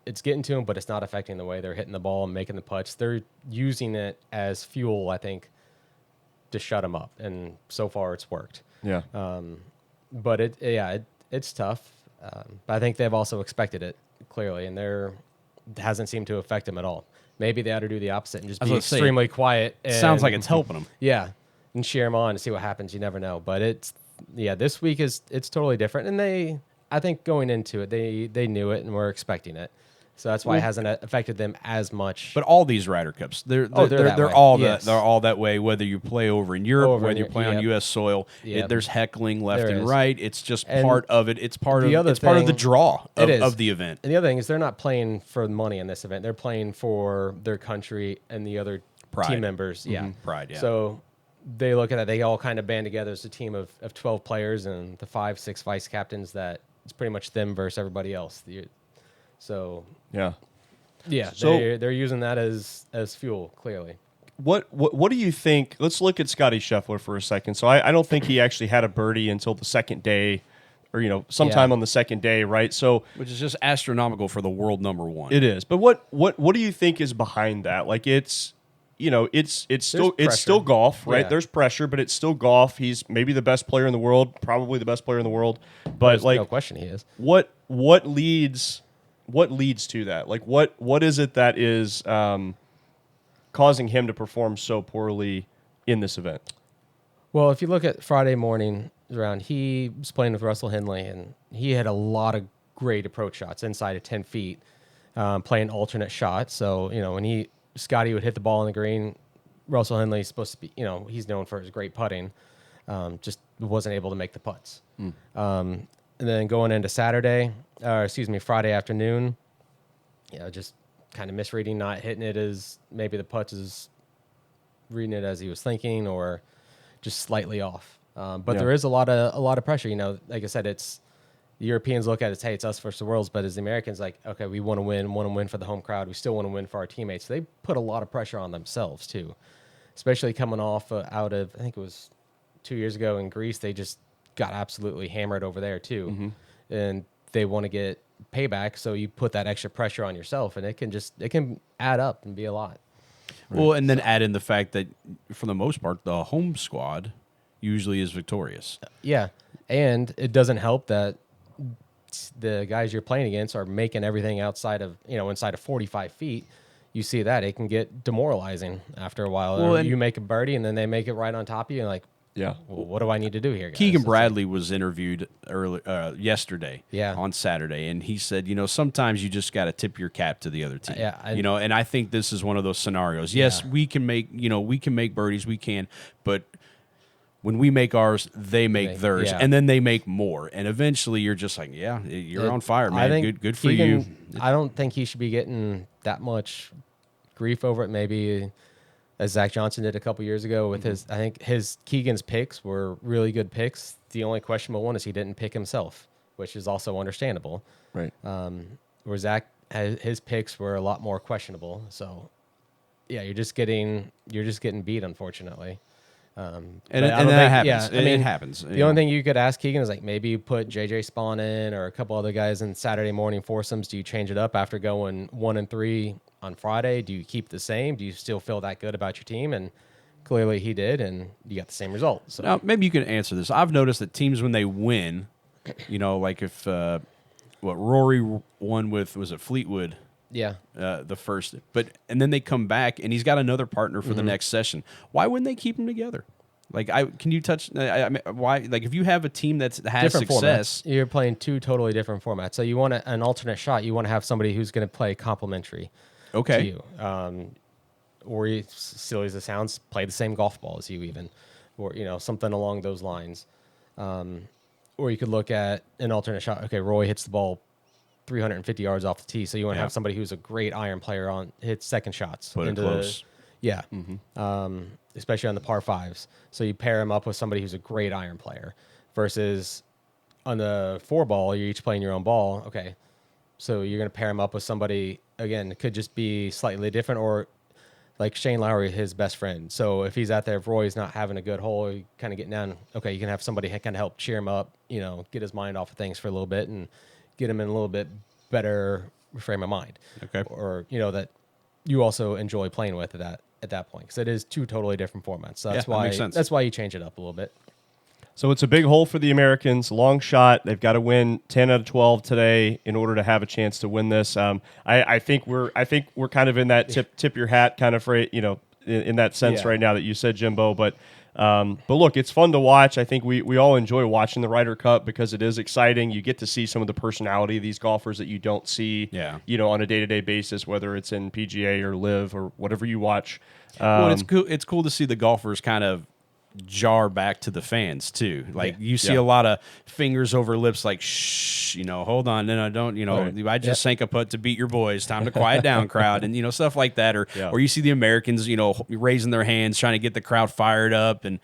it's getting to them, but it's not affecting the way they're hitting the ball and making the putts. They're using it as fuel, I think, to shut them up, and so far it's worked. Yeah. But it's tough. But I think they've also expected it clearly, and it hasn't seemed to affect them at all. Maybe they ought to do the opposite and just be extremely quiet. Sounds like and- it's helping them. Yeah, and cheer them on and see what happens. You never know. But this week it's totally different, and I think going into it, they knew it and were expecting it, so that's why it hasn't affected them as much. But all these Ryder Cups, they're that way. all Yes. they're all that way. Whether you play over in Europe, whether you play on yep. U.S. soil, Yep. there's heckling left There and is. right. It's just And part of it. It's part the of other it's part of the thing- draw It is. of the event. And the other thing is they're not playing for money in this event. They're playing for their country and the other Pride. team members. Yeah. Pride, yeah. So they look at that. They all kind of band together as a team of 12 players and the 5-6 vice captains that it's pretty much them versus everybody else. So, Yeah. yeah, So- they're using that as fuel, clearly. What do you think? Let's look at Scotty Scheffler for a second. So I don't think he actually had a birdie until the second day, or sometime Yeah. on the second day, right? So Which is just astronomical for the world number one. it is. But what do you think is behind that? Like it's still pressure. golf, right? Yeah. There's pressure, but it's still golf. He's maybe the best player in the world, probably the best player in the world. But There's like no question he is. what leads to that? Like what is it that is causing him to perform so poorly in this event? Well, if you look at Friday morning round, he was playing with Russell Henley, and he had a lot of great approach shots inside of 10 feet, playing alternate shots. So, when Scotty would hit the ball on the green, Russell Henley's supposed to be, he's known for his great putting, just wasn't able to make the putts. And then going into Friday afternoon, just kind of misreading, not hitting it as maybe the putts is reading it as he was thinking, or just slightly off. But Yeah. there is a lot of pressure. Like I said, it's the Europeans look at it as, hey, it's us versus the world. But as the Americans, like, okay, we want to win for the home crowd. We still want to win for our teammates. So they put a lot of pressure on themselves too, especially coming off out of, I think it was 2 years ago in Greece. They just got absolutely hammered over there too, and they want to get payback. So you put that extra pressure on yourself, and it can add up and be a lot. Well, and then add in the fact that for the most part, the home squad usually is victorious. Yeah, and it doesn't help that the guys you're playing against are making everything inside of 45 feet. You see that it can get demoralizing after a while. Well, Or and- you make a birdie and then they make it right on top of you, and like, Yeah. well, what do I need to do here, guys? Keegan It's Bradley was interviewed yesterday, Yeah. on Saturday, and he said, sometimes you just got to tip your cap to the other team. Yeah, and I think this is one of those scenarios. Yes, Yeah. we can make birdies, we can, but when we make ours, they make theirs, yeah. and then they make more. And eventually you're just like, yeah, you're on fire, man. I think Good for you. I don't think he should be getting that much grief over it. Maybe as Zach Johnson did a couple years ago with I think Keegan's picks were really good picks. The only questionable one is he didn't pick himself, which is also understandable. Right. Where Zach, his picks were a lot more questionable. So yeah, you're just getting beat, unfortunately. And that happens. Yeah, it happens. The only thing you could ask Keegan is like maybe put JJ Spawn in or a couple other guys in Saturday morning foursomes. Do you change it up after going 1-3 on Friday? Do you keep the same? Do you still feel that good about your team? And clearly he did, and you got the same result. So now, maybe you can answer this. I've noticed that teams, when they win, like if Rory won with, was it Fleetwood? yeah, The first, and then they come back and he's got another partner for the next session. Why wouldn't they keep them together? Like, can you touch? Why? Like, if you have a team that has different success, formats. You're playing two totally different formats. So you want an alternate shot. You want to have somebody who's going to play complementary to you. Or silly as it sounds, play the same golf ball as you even, or something along those lines. Or you could look at an alternate shot. Okay, Roy hits the ball 350 yards off the tee, so you want to have somebody who's a great iron player hits second shots. Put it close. Especially on the par fives. So you pair him up with somebody who's a great iron player versus on the 4-ball, you're each playing your own ball. Okay, so you're going to pair him up with somebody, again, it could just be slightly different, or like Shane Lowry, his best friend. So if he's out there, if Roy's not having a good hole, kind of getting down, okay, you can have somebody kind of help cheer him up, get his mind off of things for a little bit and get him in a little bit better frame of mind. Okay. Or, that you also enjoy playing with at that point, because it is two totally different formats. So that's that makes sense. That's why you change it up a little bit. So it's a big hole for the Americans, long shot. They've got to win 10 out of 12 today in order to have a chance to win this. I think we're kind of in that tip your hat kind of phrase, in that sense right now that you said, Jimbo. But look, it's fun to watch. I think we all enjoy watching the Ryder Cup because it is exciting. You get to see some of the personality of these golfers that you don't see, on a day-to-day basis, whether it's in PGA or Live or whatever you watch. Well, it's cool. It's cool to see the golfers kind of jar back to the fans too. Like you see a lot of fingers over lips, like shh, hold on, no, don't, I just sank a putt to beat your boys. Time to quiet down, crowd, and stuff like that. Or you see the Americans, raising their hands, trying to get the crowd fired up and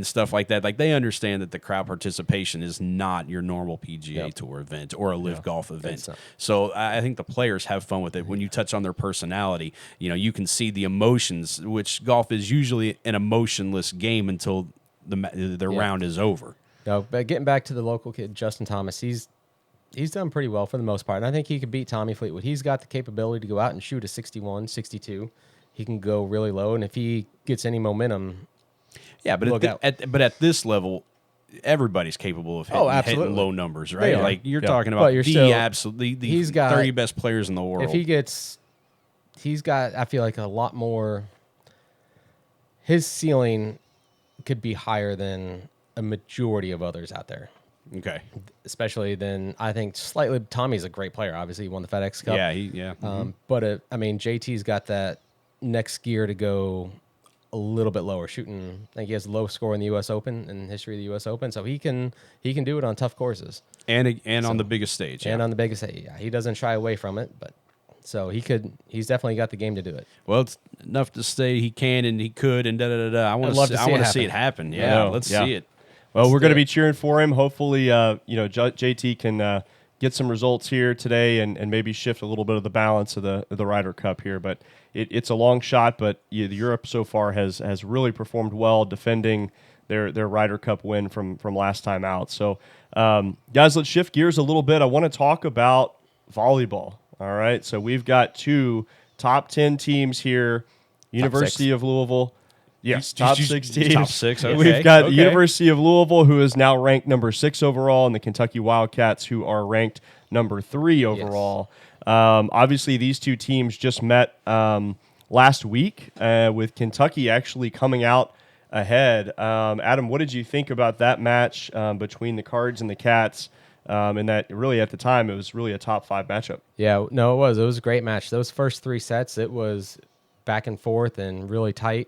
stuff like that. Like they understand that the crowd participation is not your normal PGA Tour event or a Live Golf event. So I think the players have fun with it. When you touch on their personality, you can see the emotions, which golf is usually an emotionless game until the round is over. No, but getting back to the local kid, Justin Thomas, he's done pretty well for the most part. And I think he could beat Tommy Fleetwood. He's got the capability to go out and shoot a 61, 62. He can go really low, and if he gets any momentum, but at this level, everybody's capable of hitting low numbers, right? Like you're talking about the 30 best players in the world. If he's got, I feel like a lot more. His ceiling could be higher than a majority of others out there. Okay. Especially then, I think slightly, Tommy's a great player. Obviously, he won the FedEx Cup. Yeah. But JT's got that next gear to go a little bit lower, shooting. I think he has the lowest score in the U.S. Open, in the history of the U.S. Open. So he can do it on tough courses. And on the biggest stage. And on the biggest stage, he doesn't shy away from it, but. So he's definitely got the game to do it. Well, it's enough to say he can and he could and da-da-da-da. I want to see it happen. Yeah, let's see it. Well, we're going to be cheering for him. Hopefully, JT can get some results here today and maybe shift a little bit of the balance of the Ryder Cup here. But it's a long shot, but Europe so far has really performed well defending their Ryder Cup win from last time out. So, guys, let's shift gears a little bit. I want to talk about volleyball. All right, so we've got two top 10 teams here. University of Louisville. Yes, top 6 teams. Top 6, okay. We've got the University of Louisville, who is now ranked number 6 overall, and the Kentucky Wildcats, who are ranked number 3 overall. Yes. Obviously, these two teams just met last week, with Kentucky actually coming out ahead. Adam, what did you think about that match between the Cards and the Cats? And that really at the time it was really a top 5 matchup. Yeah, no, it was a great match. Those first 3 sets, it was back and forth and really tight.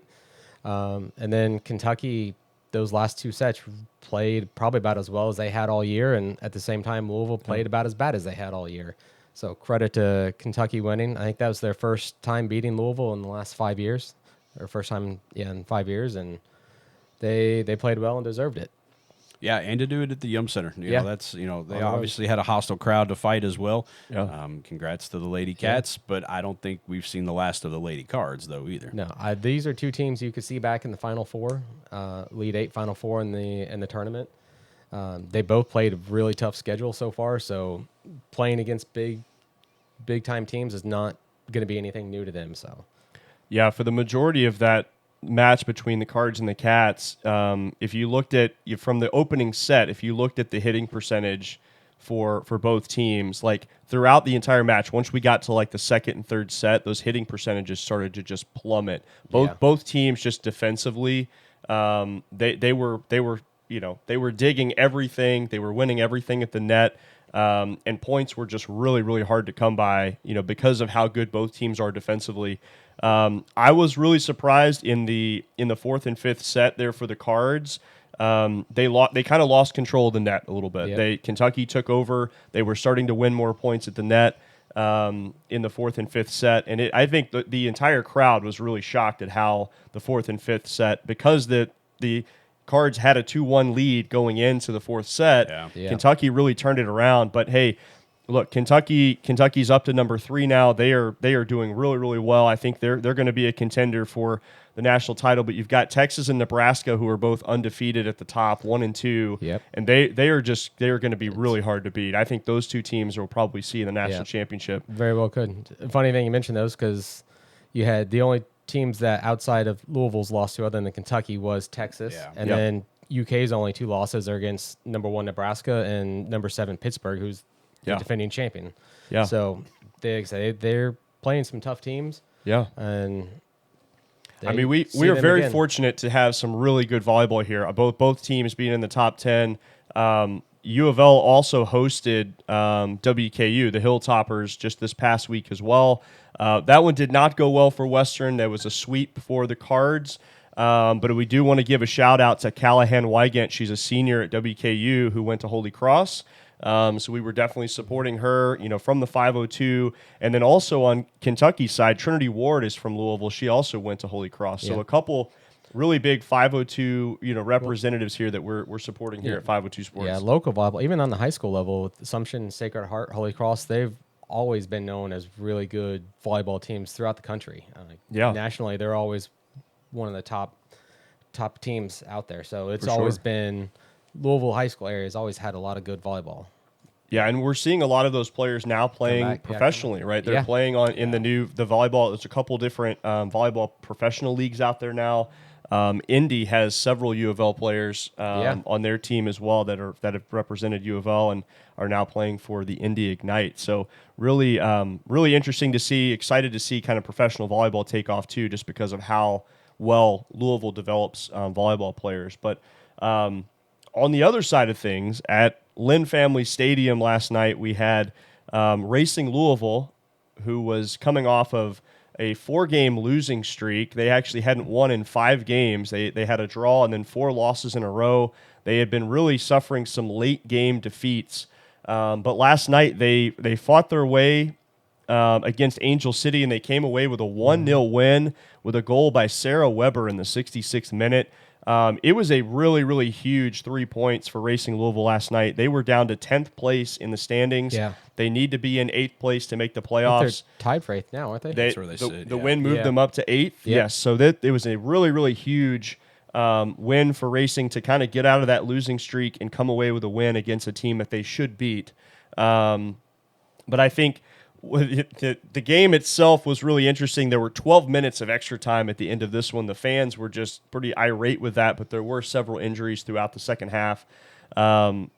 And then Kentucky, those last two sets played probably about as well as they had all year, and at the same time, Louisville played about as bad as they had all year. So credit to Kentucky winning. I think that was their first time beating Louisville in the last 5 years, or first time in 5 years, and they played well and deserved it. Yeah, and to do it at the Yum Center. You know, that's, they obviously had a hostile crowd to fight as well. Yeah. Congrats to the Lady Cats, but I don't think we've seen the last of the Lady Cards, though, either. No, these are two teams you could see back in the Final Four, Elite Eight, Final Four in the tournament. They both played a really tough schedule so far, so playing against big time teams is not going to be anything new to them. So, yeah, for the majority of that match between the Cards and the Cats, if you looked at from the opening set, if you looked at the hitting percentage for both teams, like throughout the entire match, once we got to like the second and third set, those hitting percentages started to just plummet. Both teams just defensively, they were digging everything, they were winning everything at the net. And points were just really, really hard to come by, because of how good both teams are defensively. I was really surprised in the fourth and fifth set there for the Cards. They kind of lost control of the net a little bit. Yep. Kentucky took over. They were starting to win more points at the net in the fourth and fifth set, and I think the entire crowd was really shocked at how the fourth and fifth set, because the Cards had a 2-1 lead going into the fourth set. Yeah. Kentucky really turned it around. But hey, look, Kentucky's up to number 3 now. They are doing really, really well. I think they're going to be a contender for the national title. But you've got Texas and Nebraska, who are both undefeated at the top, 1 and 2. Yep. And they are going to be really hard to beat. I think those two teams will probably see in the national championship. Very well could. Funny thing you mentioned those, because you had the only teams that outside of Louisville's lost to other than Kentucky was Texas. And then UK's only 2 losses are against number 1 Nebraska and number 7 Pittsburgh, who's the defending champion. Yeah. So they're playing some tough teams. Yeah. And we are very fortunate to have some really good volleyball here. Both teams being in the top 10. U of L also hosted WKU, the Hilltoppers, just this past week as well. That one did not go well for Western. There was a sweep for the Cards. But we do want to give a shout out to Callahan Wygant. She's a senior at WKU who went to Holy Cross. So we were definitely supporting her, from the 502. And then also on Kentucky's side, Trinity Ward is from Louisville. She also went to Holy Cross. So a couple really big 502, representatives here that we're supporting here at 502 Sports. Yeah, local volleyball, even on the high school level, with Assumption, Sacred Heart, Holy Cross, they've always been known as really good volleyball teams throughout the country. Nationally, they're always one of the top teams out there. So it's always been Louisville high school area has always had a lot of good volleyball. Yeah, and we're seeing a lot of those players now playing professionally, right? They're playing in the volleyball. There's a couple different volleyball professional leagues out there now. Indy has several U of L players on their team as well that have represented U of L and are now playing for the Indy Ignite. So really, really interesting to see. Excited to see kind of professional volleyball take off too, just because of how well Louisville develops volleyball players. But on the other side of things, at Lynn Family Stadium last night, we had Racing Louisville, who was coming off of a 4-game losing streak. They actually hadn't won in 5 games. They had a draw and then 4 losses in a row. They had been really suffering some late game defeats. But last night they fought their way against Angel City, and they came away with a 1-0 win with a goal by Sarah Weber in the 66th minute. It was a really, really huge 3 points for Racing Louisville last night. They were down to 10th place in the standings. Yeah. They need to be in 8th place to make the playoffs. They're tied for 8th now, aren't they? That's where they sit. The win moved them up to 8th. Yes, so that it was a really, really huge win for Racing to kind of get out of that losing streak and come away with a win against a team that they should beat. But I think the game itself was really interesting. There were 12 minutes of extra time at the end of this one. The fans were just pretty irate with that, but there were several injuries throughout the second half.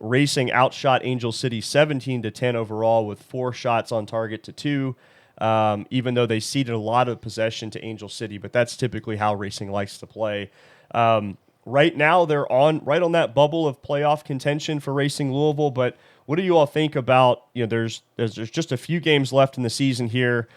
Racing outshot Angel City 17-10 overall with 4 shots on target to 2, even though they ceded a lot of possession to Angel City, but that's typically how Racing likes to play. Right now, they're right on that bubble of playoff contention for Racing Louisville, but what do you all think about, there's just a few games left in the season here.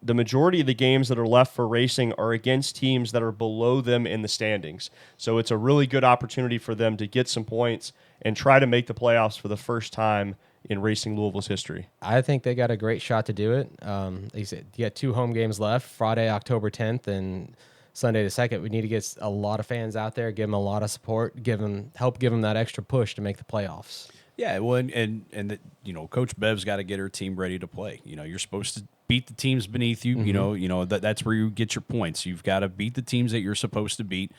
the majority of the games that are left for Racing are against teams that are below them in the standings. So it's a really good opportunity for them to get some points and try to make the playoffs for the first time in Racing Louisville's history. I think they got a great shot to do it. Like you said, you got 2 home games left, Friday, October 10th, and Sunday the 2nd. We need to get a lot of fans out there, give them a lot of support, help give them that extra push to make the playoffs. Yeah, well, and Coach Bev's got to get her team ready to play. You're supposed to beat the teams beneath you. That's where you get your points. You've got to beat the teams that you're supposed to beat.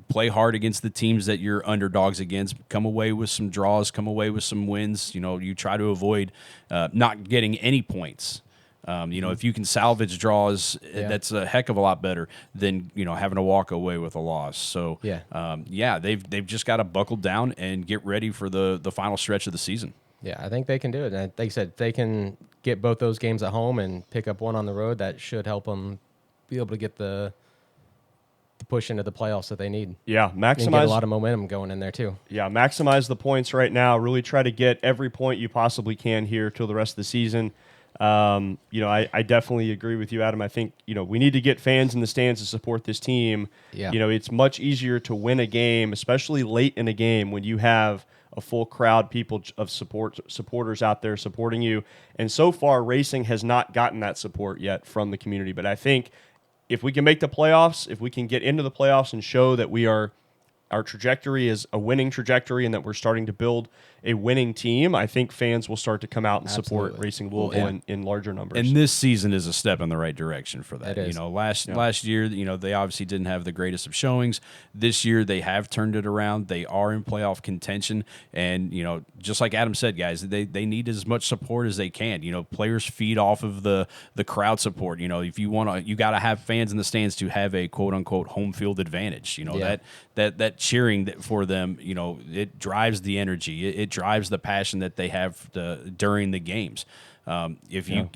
Play hard against the teams that you're underdogs against. Come away with some draws. Come away with some wins. You try to avoid not getting any points. If you can salvage draws, that's a heck of a lot better than having to walk away with a loss. So they've just got to buckle down and get ready for the final stretch of the season. Yeah, I think they can do it. And like you said, if they can get both those games at home and pick up one on the road, that should help them be able to get the push into the playoffs that they need. Yeah, and get a lot of momentum going in there too. Yeah, maximize the points right now. Really try to get every point you possibly can here till the rest of the season. I definitely agree with you, Adam. I think, we need to get fans in the stands to support this team. Yeah. It's much easier to win a game, especially late in a game when you have a full crowd, people of supporters out there supporting you. And so far, Racing has not gotten that support yet from the community. But I think if we can make the playoffs, if we can get into the playoffs and show that our trajectory is a winning trajectory and that we're starting to build a winning team, I think fans will start to come out and support Racing Louisville in larger numbers. And this season is a step in the right direction for that. It is. Last year, they obviously didn't have the greatest of showings. This year, they have turned it around. They are in playoff contention. And, just like Adam said, guys, they need as much support as they can. Players feed off of the crowd support. If you want to, you got to have fans in the stands to have a quote unquote home field advantage. That cheering for them, it drives the energy. It drives the passion that they have during the games. If you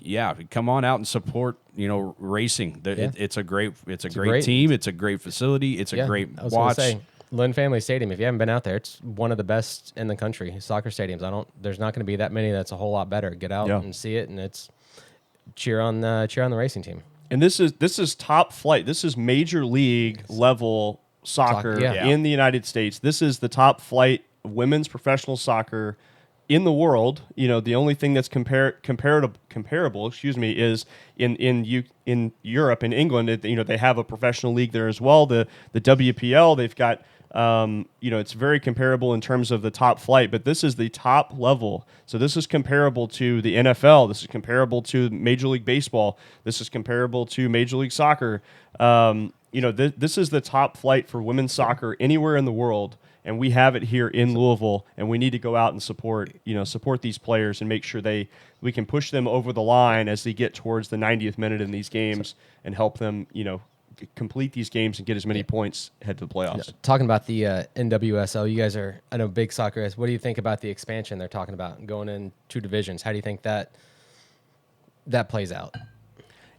come on out and support, Racing. It's a great team. It's a great facility. It's a great I was watch. Gonna say, Lynn Family Stadium. If you haven't been out there, it's one of the best in the country. Soccer stadiums. There's not going to be that many that's a whole lot better. Get out and see it, and it's cheer on the Racing team. And this is top flight. This is major league level soccer in the United States. This is the top flight of women's professional soccer in the world. The only thing that's comparable, is in Europe, in England. They have a professional league there as well. The WPL. They've got it's very comparable in terms of the top flight, but this is the top level. So this is comparable to the NFL. This is comparable to Major League Baseball. This is comparable to Major League Soccer. This is the top flight for women's soccer anywhere in the world, and we have it here in Louisville, and we need to go out and support these players and make sure we can push them over the line as they get towards the 90th minute in these games and help them, complete these games and get as many points head to the playoffs. Talking about the NWSL, you guys are, I know, big soccer guys. What do you think about the expansion they're talking about going in 2 divisions? How do you think that plays out?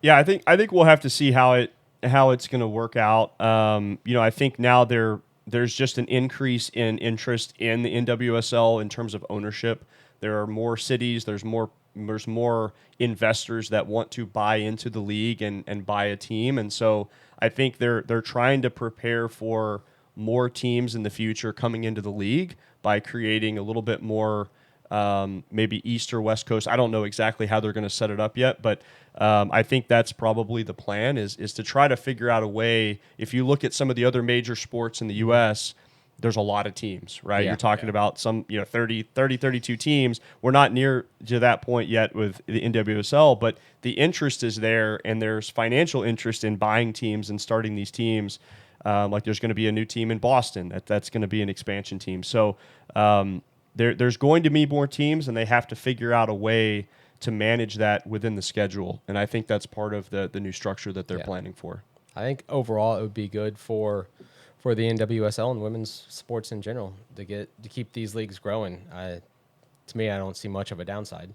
Yeah, I think we'll have to see how it's going to work out. I think now there's just an increase in interest in the NWSL in terms of ownership. There are more cities. There's more investors that want to buy into the league and buy a team, and so I think they're trying to prepare for more teams in the future coming into the league by creating a little bit more maybe East or West Coast. I don't know exactly how they're going to set it up yet, but I think that's probably the plan is to try to figure out a way. If you look at some of the other major sports in the U.S., there's a lot of teams, right? You're talking about some 30, 32 teams. We're not near to that point yet with the NWSL, but the interest is there, and there's financial interest in buying teams and starting these teams. Like there's going to be a new team in Boston that's going to be an expansion team. So there's going to be more teams, and they have to figure out a way to manage that within the schedule. And I think that's part of the new structure that they're planning for. I think overall it would be good for the NWSL and women's sports in general to keep these leagues growing. To me, I don't see much of a downside.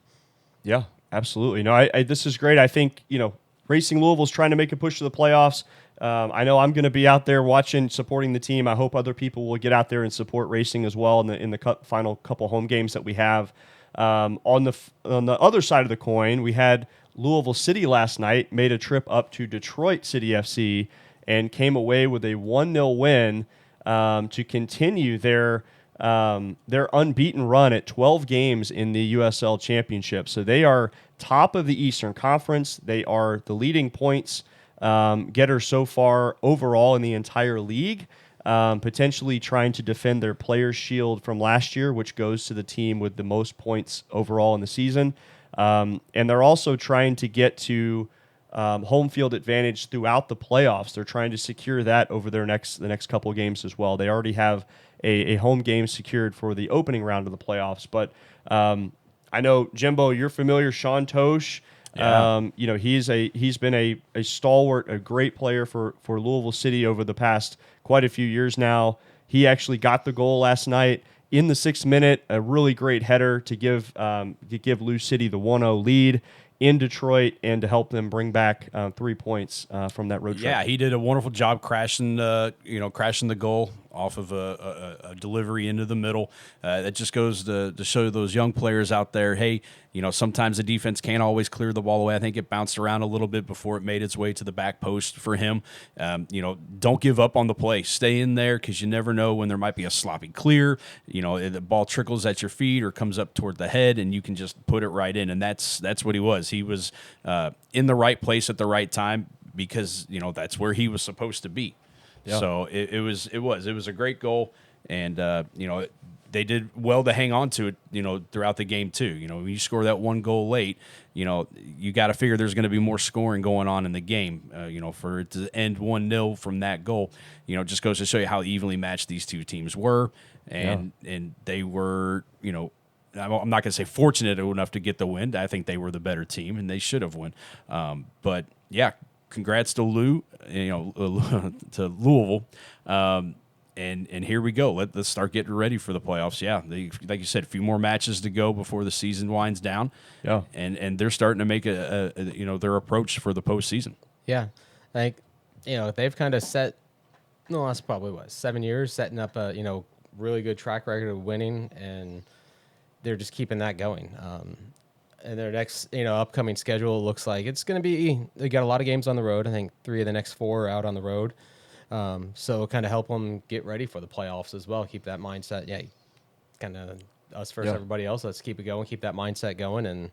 Yeah, absolutely. No, this is great. I think, Racing Louisville is trying to make a push to the playoffs. I know I'm going to be out there watching, supporting the team. I hope other people will get out there and support Racing as well in the final couple home games that we have. On the other side of the coin, we had Louisville City last night made a trip up to Detroit City FC and came away with a 1-0 win to continue their unbeaten run at 12 games in the USL Championship. So they are top of the Eastern Conference. They are the leading points getter so far overall in the entire league, potentially trying to defend their Players' Shield from last year, which goes to the team with the most points overall in the season. And they're also trying to get to home field advantage throughout the playoffs. They're trying to secure that over the next couple of games as well. They already have a home game secured for the opening round of the playoffs. But I know, Jimbo, you're familiar. Sean Tosh, Yeah. he's been a stalwart, a great player for Louisville City over the past quite a few years now. He actually got the goal last night in the 6th minute, a really great header to give Lou City the 1-0 lead in Detroit and to help them bring back 3 points from that road trip. Yeah, he did a wonderful job crashing the goal off of a delivery into the middle. That just goes to show those young players out there, hey, sometimes the defense can't always clear the ball away. I think it bounced around a little bit before it made its way to the back post for him. Don't give up on the play. Stay in there because you never know when there might be a sloppy clear. The ball trickles at your feet or comes up toward the head, and you can just put it right in. And that's what he was. He was in the right place at the right time because that's where he was supposed to be. Yeah. So it was a great goal, and they did well to hang on to it, throughout the game too. When you score that one goal late, you got to figure there's going to be more scoring going on in the game. For it to end 1-0 from that goal, just goes to show you how evenly matched these two teams were, and they were, I'm not going to say fortunate enough to get the win. I think they were the better team, and they should have won. But yeah. Congrats to Lou, to Louisville, and here we go. Let's start getting ready for the playoffs. Yeah, like you said, a few more matches to go before the season winds down. Yeah, and they're starting to make their approach for the postseason. Yeah, they've kind of set. No, that's probably 7 years setting up a really good track record of winning, and they're just keeping that going. And their next, upcoming schedule looks like it's going to be. They got a lot of games on the road. I think 3 of the next 4 are out on the road. So kind of help them get ready for the playoffs as well. Keep that mindset. Yeah, kind of us versus everybody else. Let's keep it going. Keep that mindset going.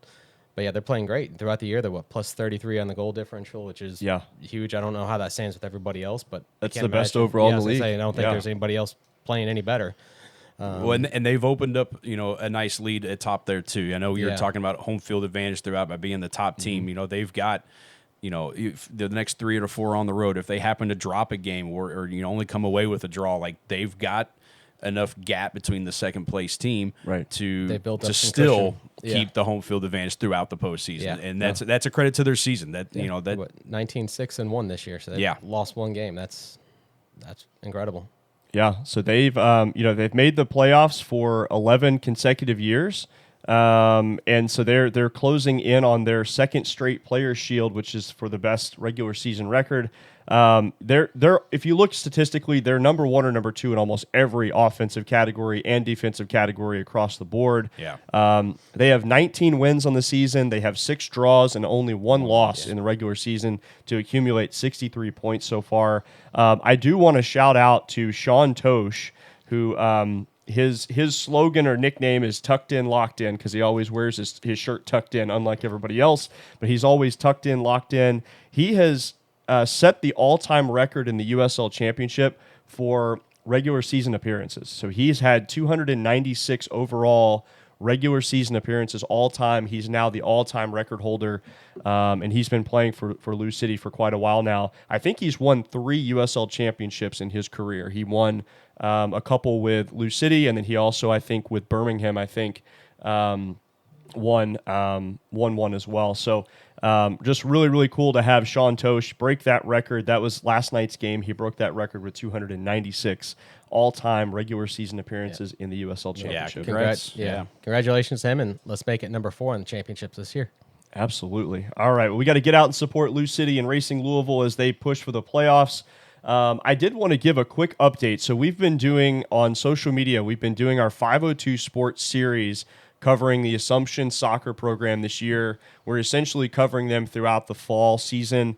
But yeah, they're playing great throughout the year. They're plus 33 on the goal differential, which is huge. I don't know how that stands with everybody else, but that's the best overall in the league. I don't think there's anybody else playing any better. And they've opened up, a nice lead at top there too. I know you're talking about home field advantage throughout by being the top team. Mm-hmm. They've got, if the next 3 or 4 on the road, if they happen to drop a game or only come away with a draw, like they've got enough gap between the second place team to still keep the home field advantage throughout the postseason. Yeah. And that's a credit to their season. That 19-6-1 this year. So they lost 1 game. That's incredible. Yeah, so they've made the playoffs for 11 consecutive years, and so they're closing in on their 2nd straight Players' Shield, which is for the best regular season record. They're if you look statistically, they're number 1 or number 2 in almost every offensive category and defensive category across the board. Yeah. They have 19 wins on the season. They have 6 draws and only 1 loss in the regular season to accumulate 63 points so far. I do want to shout out to Sean Tosh, who his slogan or nickname is tucked in, locked in, because he always wears his shirt tucked in, unlike everybody else. But he's always tucked in, locked in. He has set the all-time record in the USL Championship for regular season appearances. So he's had 296 overall regular season appearances all time. He's now the all-time record holder, and he's been playing for Lou City for quite a while now. I think he's won 3 USL championships in his career. He won a couple with Lou City, and then he also, I think, with Birmingham, won one as well. So just really, really cool to have Sean Tosh break that record. That was last night's game. He broke that record with 296 all-time regular season appearances in the USL Championship. Yeah, Congratulations to him, and let's make it number 4 in the championships this year. Absolutely. All right, well, we got to get out and support Lou City and Racing Louisville as they push for the playoffs. I did want to give a quick update. So we've been doing on social media, we've been doing our 502 Sports series covering the Assumption soccer program this year. We're essentially covering them throughout the fall season.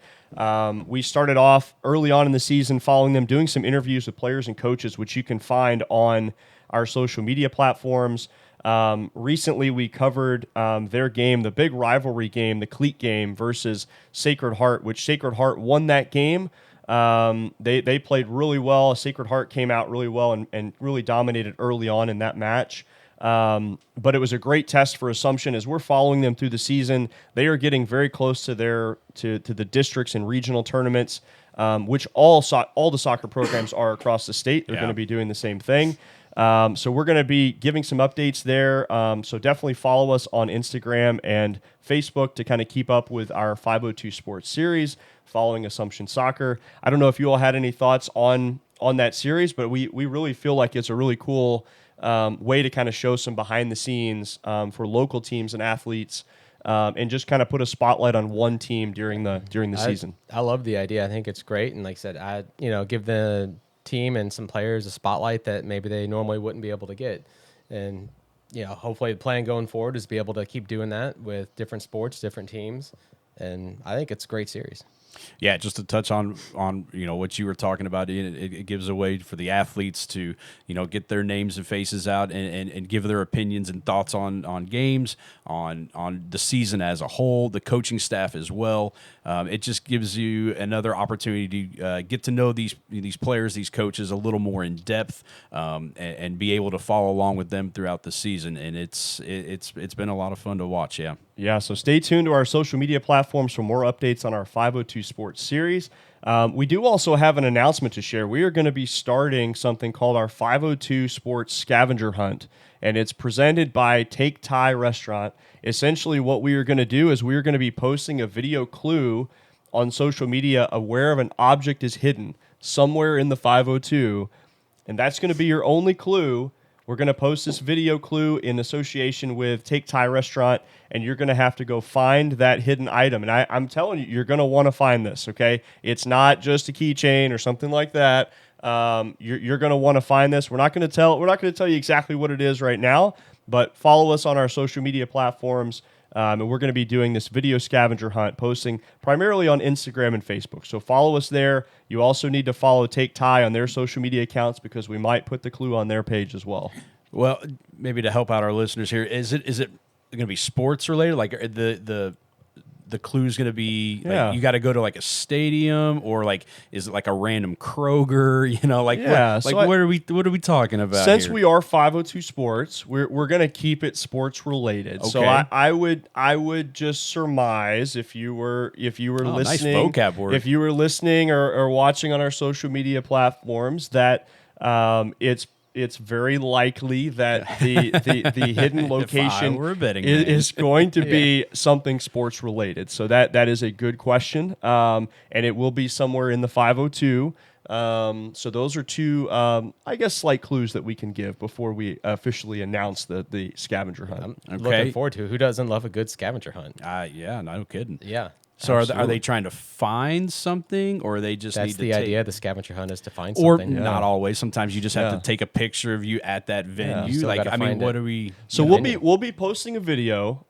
We started off early on in the season following them, doing some interviews with players and coaches, which you can find on our social media platforms. Recently, we covered their game, the big rivalry game, the cleat game versus Sacred Heart, which Sacred Heart won that game. They played really well. Sacred Heart came out really well and really dominated early on in that match. But it was a great test for Assumption as we're following them through the season. They are getting very close to the districts and regional tournaments, which all the soccer programs are across the state. They're going to be doing the same thing. So we're going to be giving some updates there. So definitely follow us on Instagram and Facebook to kind of keep up with our 502 Sports series following Assumption Soccer. I don't know if you all had any thoughts on that series, but we really feel like it's a really cool way to kind of show some behind the scenes for local teams and athletes, and just kind of put a spotlight on one team during the season. I love the idea. I think it's great, and like I said, give the team and some players a spotlight that maybe they normally wouldn't be able to get, and hopefully the plan going forward is to be able to keep doing that with different sports, different teams, and I think it's a great series. Yeah, just to touch on what you were talking about, it gives a way for the athletes to get their names and faces out and give their opinions and thoughts on games, on the season as a whole, the coaching staff as well. It just gives you another opportunity to get to know these players, these coaches a little more in depth, and be able to follow along with them throughout the season. And it's been a lot of fun to watch. Yeah. Yeah, so stay tuned to our social media platforms for more updates on our 502 Sports series. We do also have an announcement to share. We are going to be starting something called our 502 Sports Scavenger Hunt, and it's presented by Take Thai Restaurant. Essentially, what we are going to do is we are going to be posting a video clue on social media of where an object is hidden somewhere in the 502, and that's going to be your only clue. We're going to post this video clue in association with Take Thai Restaurant, and you're going to have to go find that hidden item. And I'm telling you, you're going to want to find this, okay? It's not just a keychain or something like that. You're going to want to find this. We're not going to tell you exactly what it is right now, but follow us on our social media platforms. And we're going to be doing this video scavenger hunt, posting primarily on Instagram and Facebook. So follow us there. You also need to follow Take Thai on their social media accounts because we might put the clue on their page as well. Well, maybe to help out our listeners here, is it going to be sports related? Like the clue is going to be like, you got to go to like a stadium, or like is it like a random Kroger? What are we talking about? Since here? we are 502 Sports, we're going to keep it sports related. Okay. So I would just surmise if you were listening, nice vocab word. If you were listening or watching on our social media platforms, that it's very likely that the hidden location is going to be something sports related. So that is a good question, and it will be somewhere in the 502. So those are two, I guess, slight clues that we can give before we officially announce the scavenger hunt. I'm looking forward to it. Who doesn't love a good scavenger hunt? Yeah, no kidding. Yeah. So are they trying to find something, or are they just That's need to idea. The scavenger hunt is to find or something. Or not always. Sometimes you just have to take a picture of you at that venue. Still like, I mean, what it. are we? So we'll be posting a video,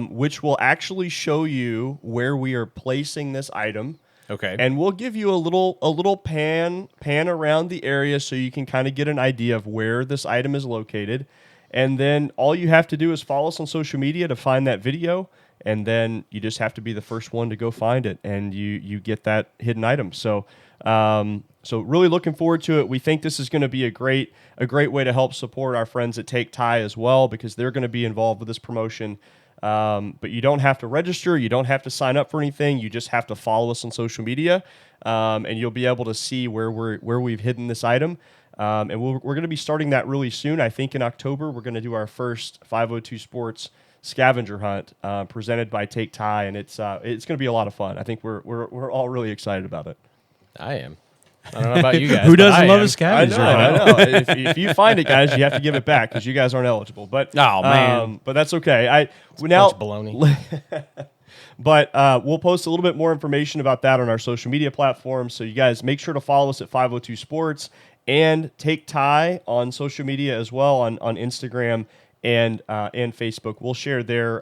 which will actually show you where we are placing this item. Okay. And we'll give you a little pan around the area so you can kind of get an idea of where this item is located. And then all you have to do is follow us on social media to find that video. And then you just have to be the first one to go find it, and you get that hidden item. So really looking forward to it. We think this is going to be a great way to help support our friends at Take Thai as well, because they're going to be involved with this promotion. But you don't have to register. You don't have to sign up for anything. You just have to follow us on social media, and you'll be able to see where we've hidden this item. And we're going to be starting that really soon. I think in October we're going to do our first 502 Sports scavenger hunt presented by Take Thai, and it's going to be a lot of fun. I think we're all really excited about it. I am. I don't know about you guys. Who doesn't love a scavenger hunt? I know. if you find it, guys, you have to give it back because you guys aren't eligible. But man, but that's okay. Baloney. But we'll post a little bit more information about that on our social media platforms. So you guys make sure to follow us at 502 Sports and Take Thai on social media as well on Instagram and Facebook. We'll share their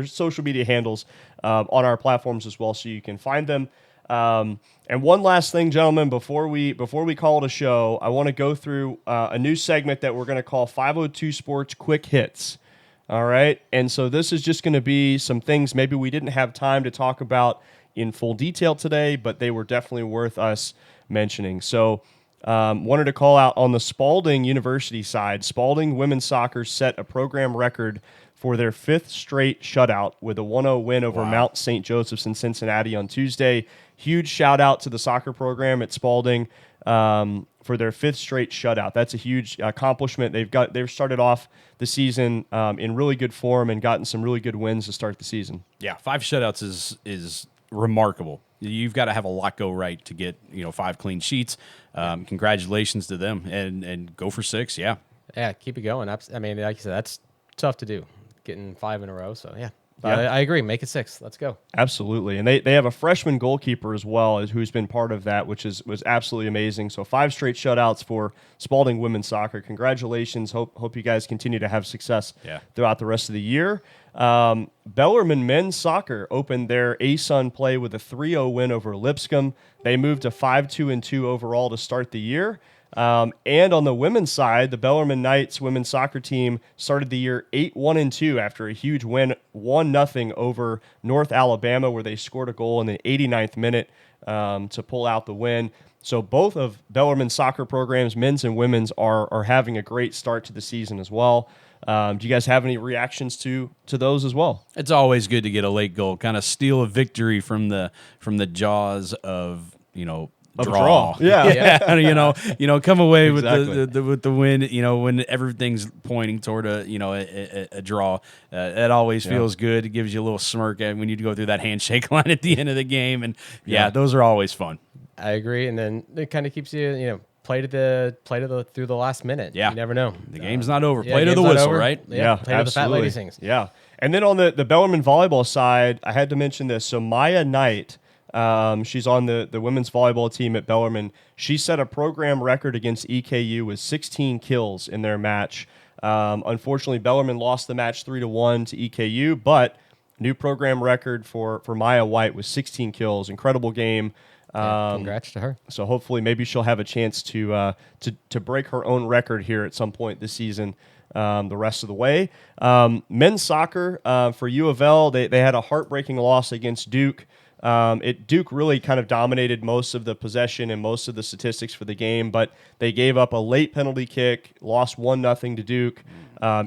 social media handles on our platforms as well, so you can find them. And one last thing, gentlemen, before we call it a show, I want to go through a new segment that we're going to call 502 Sports Quick Hits. All right, and so this is just going to be some things maybe we didn't have time to talk about in full detail today, but they were definitely worth us mentioning. So wanted to call out on the Spalding University side. Spalding women's soccer set a program record for their 5th straight shutout with a 1-0 win over Mount St. Joseph's in Cincinnati on Tuesday. Huge shout out to the soccer program at Spalding for their 5th straight shutout. That's a huge accomplishment. They've started off the season in really good form and gotten some really good wins to start the season. Yeah, 5 shutouts is remarkable. You've got to have a lot go right to get 5 clean sheets. Congratulations to them, and go for 6. Yeah, keep it going. I mean, like you said, that's tough to do, getting 5 in a row. So yeah. Yeah. I agree. Make it 6. Let's go. Absolutely. And they have a freshman goalkeeper as well who's been part of that, which was absolutely amazing. So 5 straight shutouts for Spalding women's soccer. Congratulations. Hope you guys continue to have success throughout the rest of the year. Bellarmine men's soccer opened their ASUN play with a 3-0 win over Lipscomb. They moved to 5-2-2 overall to start the year. And on the women's side, the Bellarmine Knights women's soccer team started the year 8-1-2 after a huge win, 1-0 over North Alabama, where they scored a goal in the 89th minute to pull out the win. So both of Bellarmine's soccer programs, men's and women's, are having a great start to the season as well. Do you guys have any reactions to those as well? It's always good to get a late goal, kind of steal a victory from the jaws of draw. Yeah. Come away Exactly. with the win. When everything's pointing toward a draw, that always feels good. It gives you a little smirk when you go through that handshake line at the end of the game, and those are always fun. I agree, and then it kind of keeps you play to the through the last minute. Yeah, you never know. The game's not over. Play to the whistle, right? Yeah, play to the fat lady sings. Yeah, and then on the Bellarmine volleyball side, I had to mention this. So Maya Knight. She's on the women's volleyball team at Bellarmine. She set a program record against EKU with 16 kills in their match. Unfortunately, Bellarmine lost the match 3-1 to EKU, but new program record for Maya White was 16 kills. Incredible game. Congrats to her. So hopefully, maybe she'll have a chance to break her own record here at some point this season. The rest of the way. Men's soccer for UofL, they had a heartbreaking loss against Duke. Duke really kind of dominated most of the possession and most of the statistics for the game, but they gave up a late penalty kick, lost 1-0 to Duke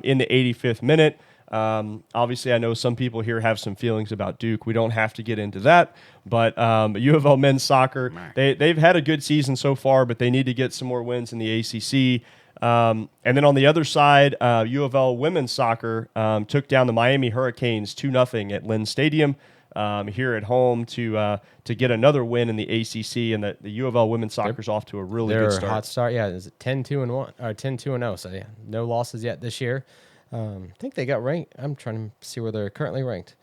in the 85th minute. Obviously, I know some people here have some feelings about Duke. We don't have to get into that, but UofL men's soccer, they've had a good season so far, but they need to get some more wins in the ACC. And then on the other side, UofL women's soccer took down the Miami Hurricanes 2-0 at Lynn Stadium. Here at home to get another win in the ACC, and the UofL women's soccer's off to a really good start. Hot start, yeah. Is it 10-2-1 or 10-2-0? So yeah, no losses yet this year. I think they got ranked. I'm trying to see where they're currently ranked.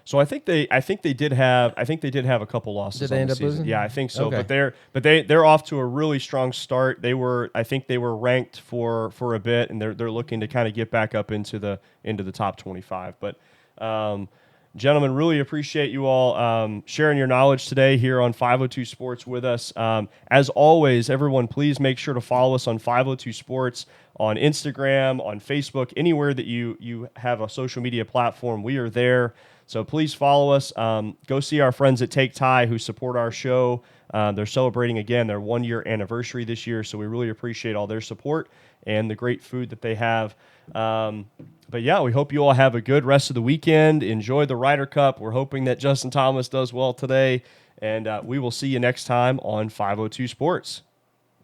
So I think they did have a couple losses. Did they end up losing? Yeah, I think so. Okay. But they're off to a really strong start. I think they were ranked for a bit, and they're looking to kind of get back up into the top 25. But gentlemen, really appreciate you all sharing your knowledge today here on 502 Sports with us. As always, everyone, please make sure to follow us on 502 Sports on Instagram, on Facebook, anywhere that you have a social media platform. We are there. So please follow us. Go see our friends at Take Thai who support our show. They're celebrating, again, their 1-year anniversary this year, so we really appreciate all their support and the great food that they have. But yeah, we hope you all have a good rest of the weekend. Enjoy the Ryder Cup. We're hoping that Justin Thomas does well today, and we will see you next time on 502 Sports.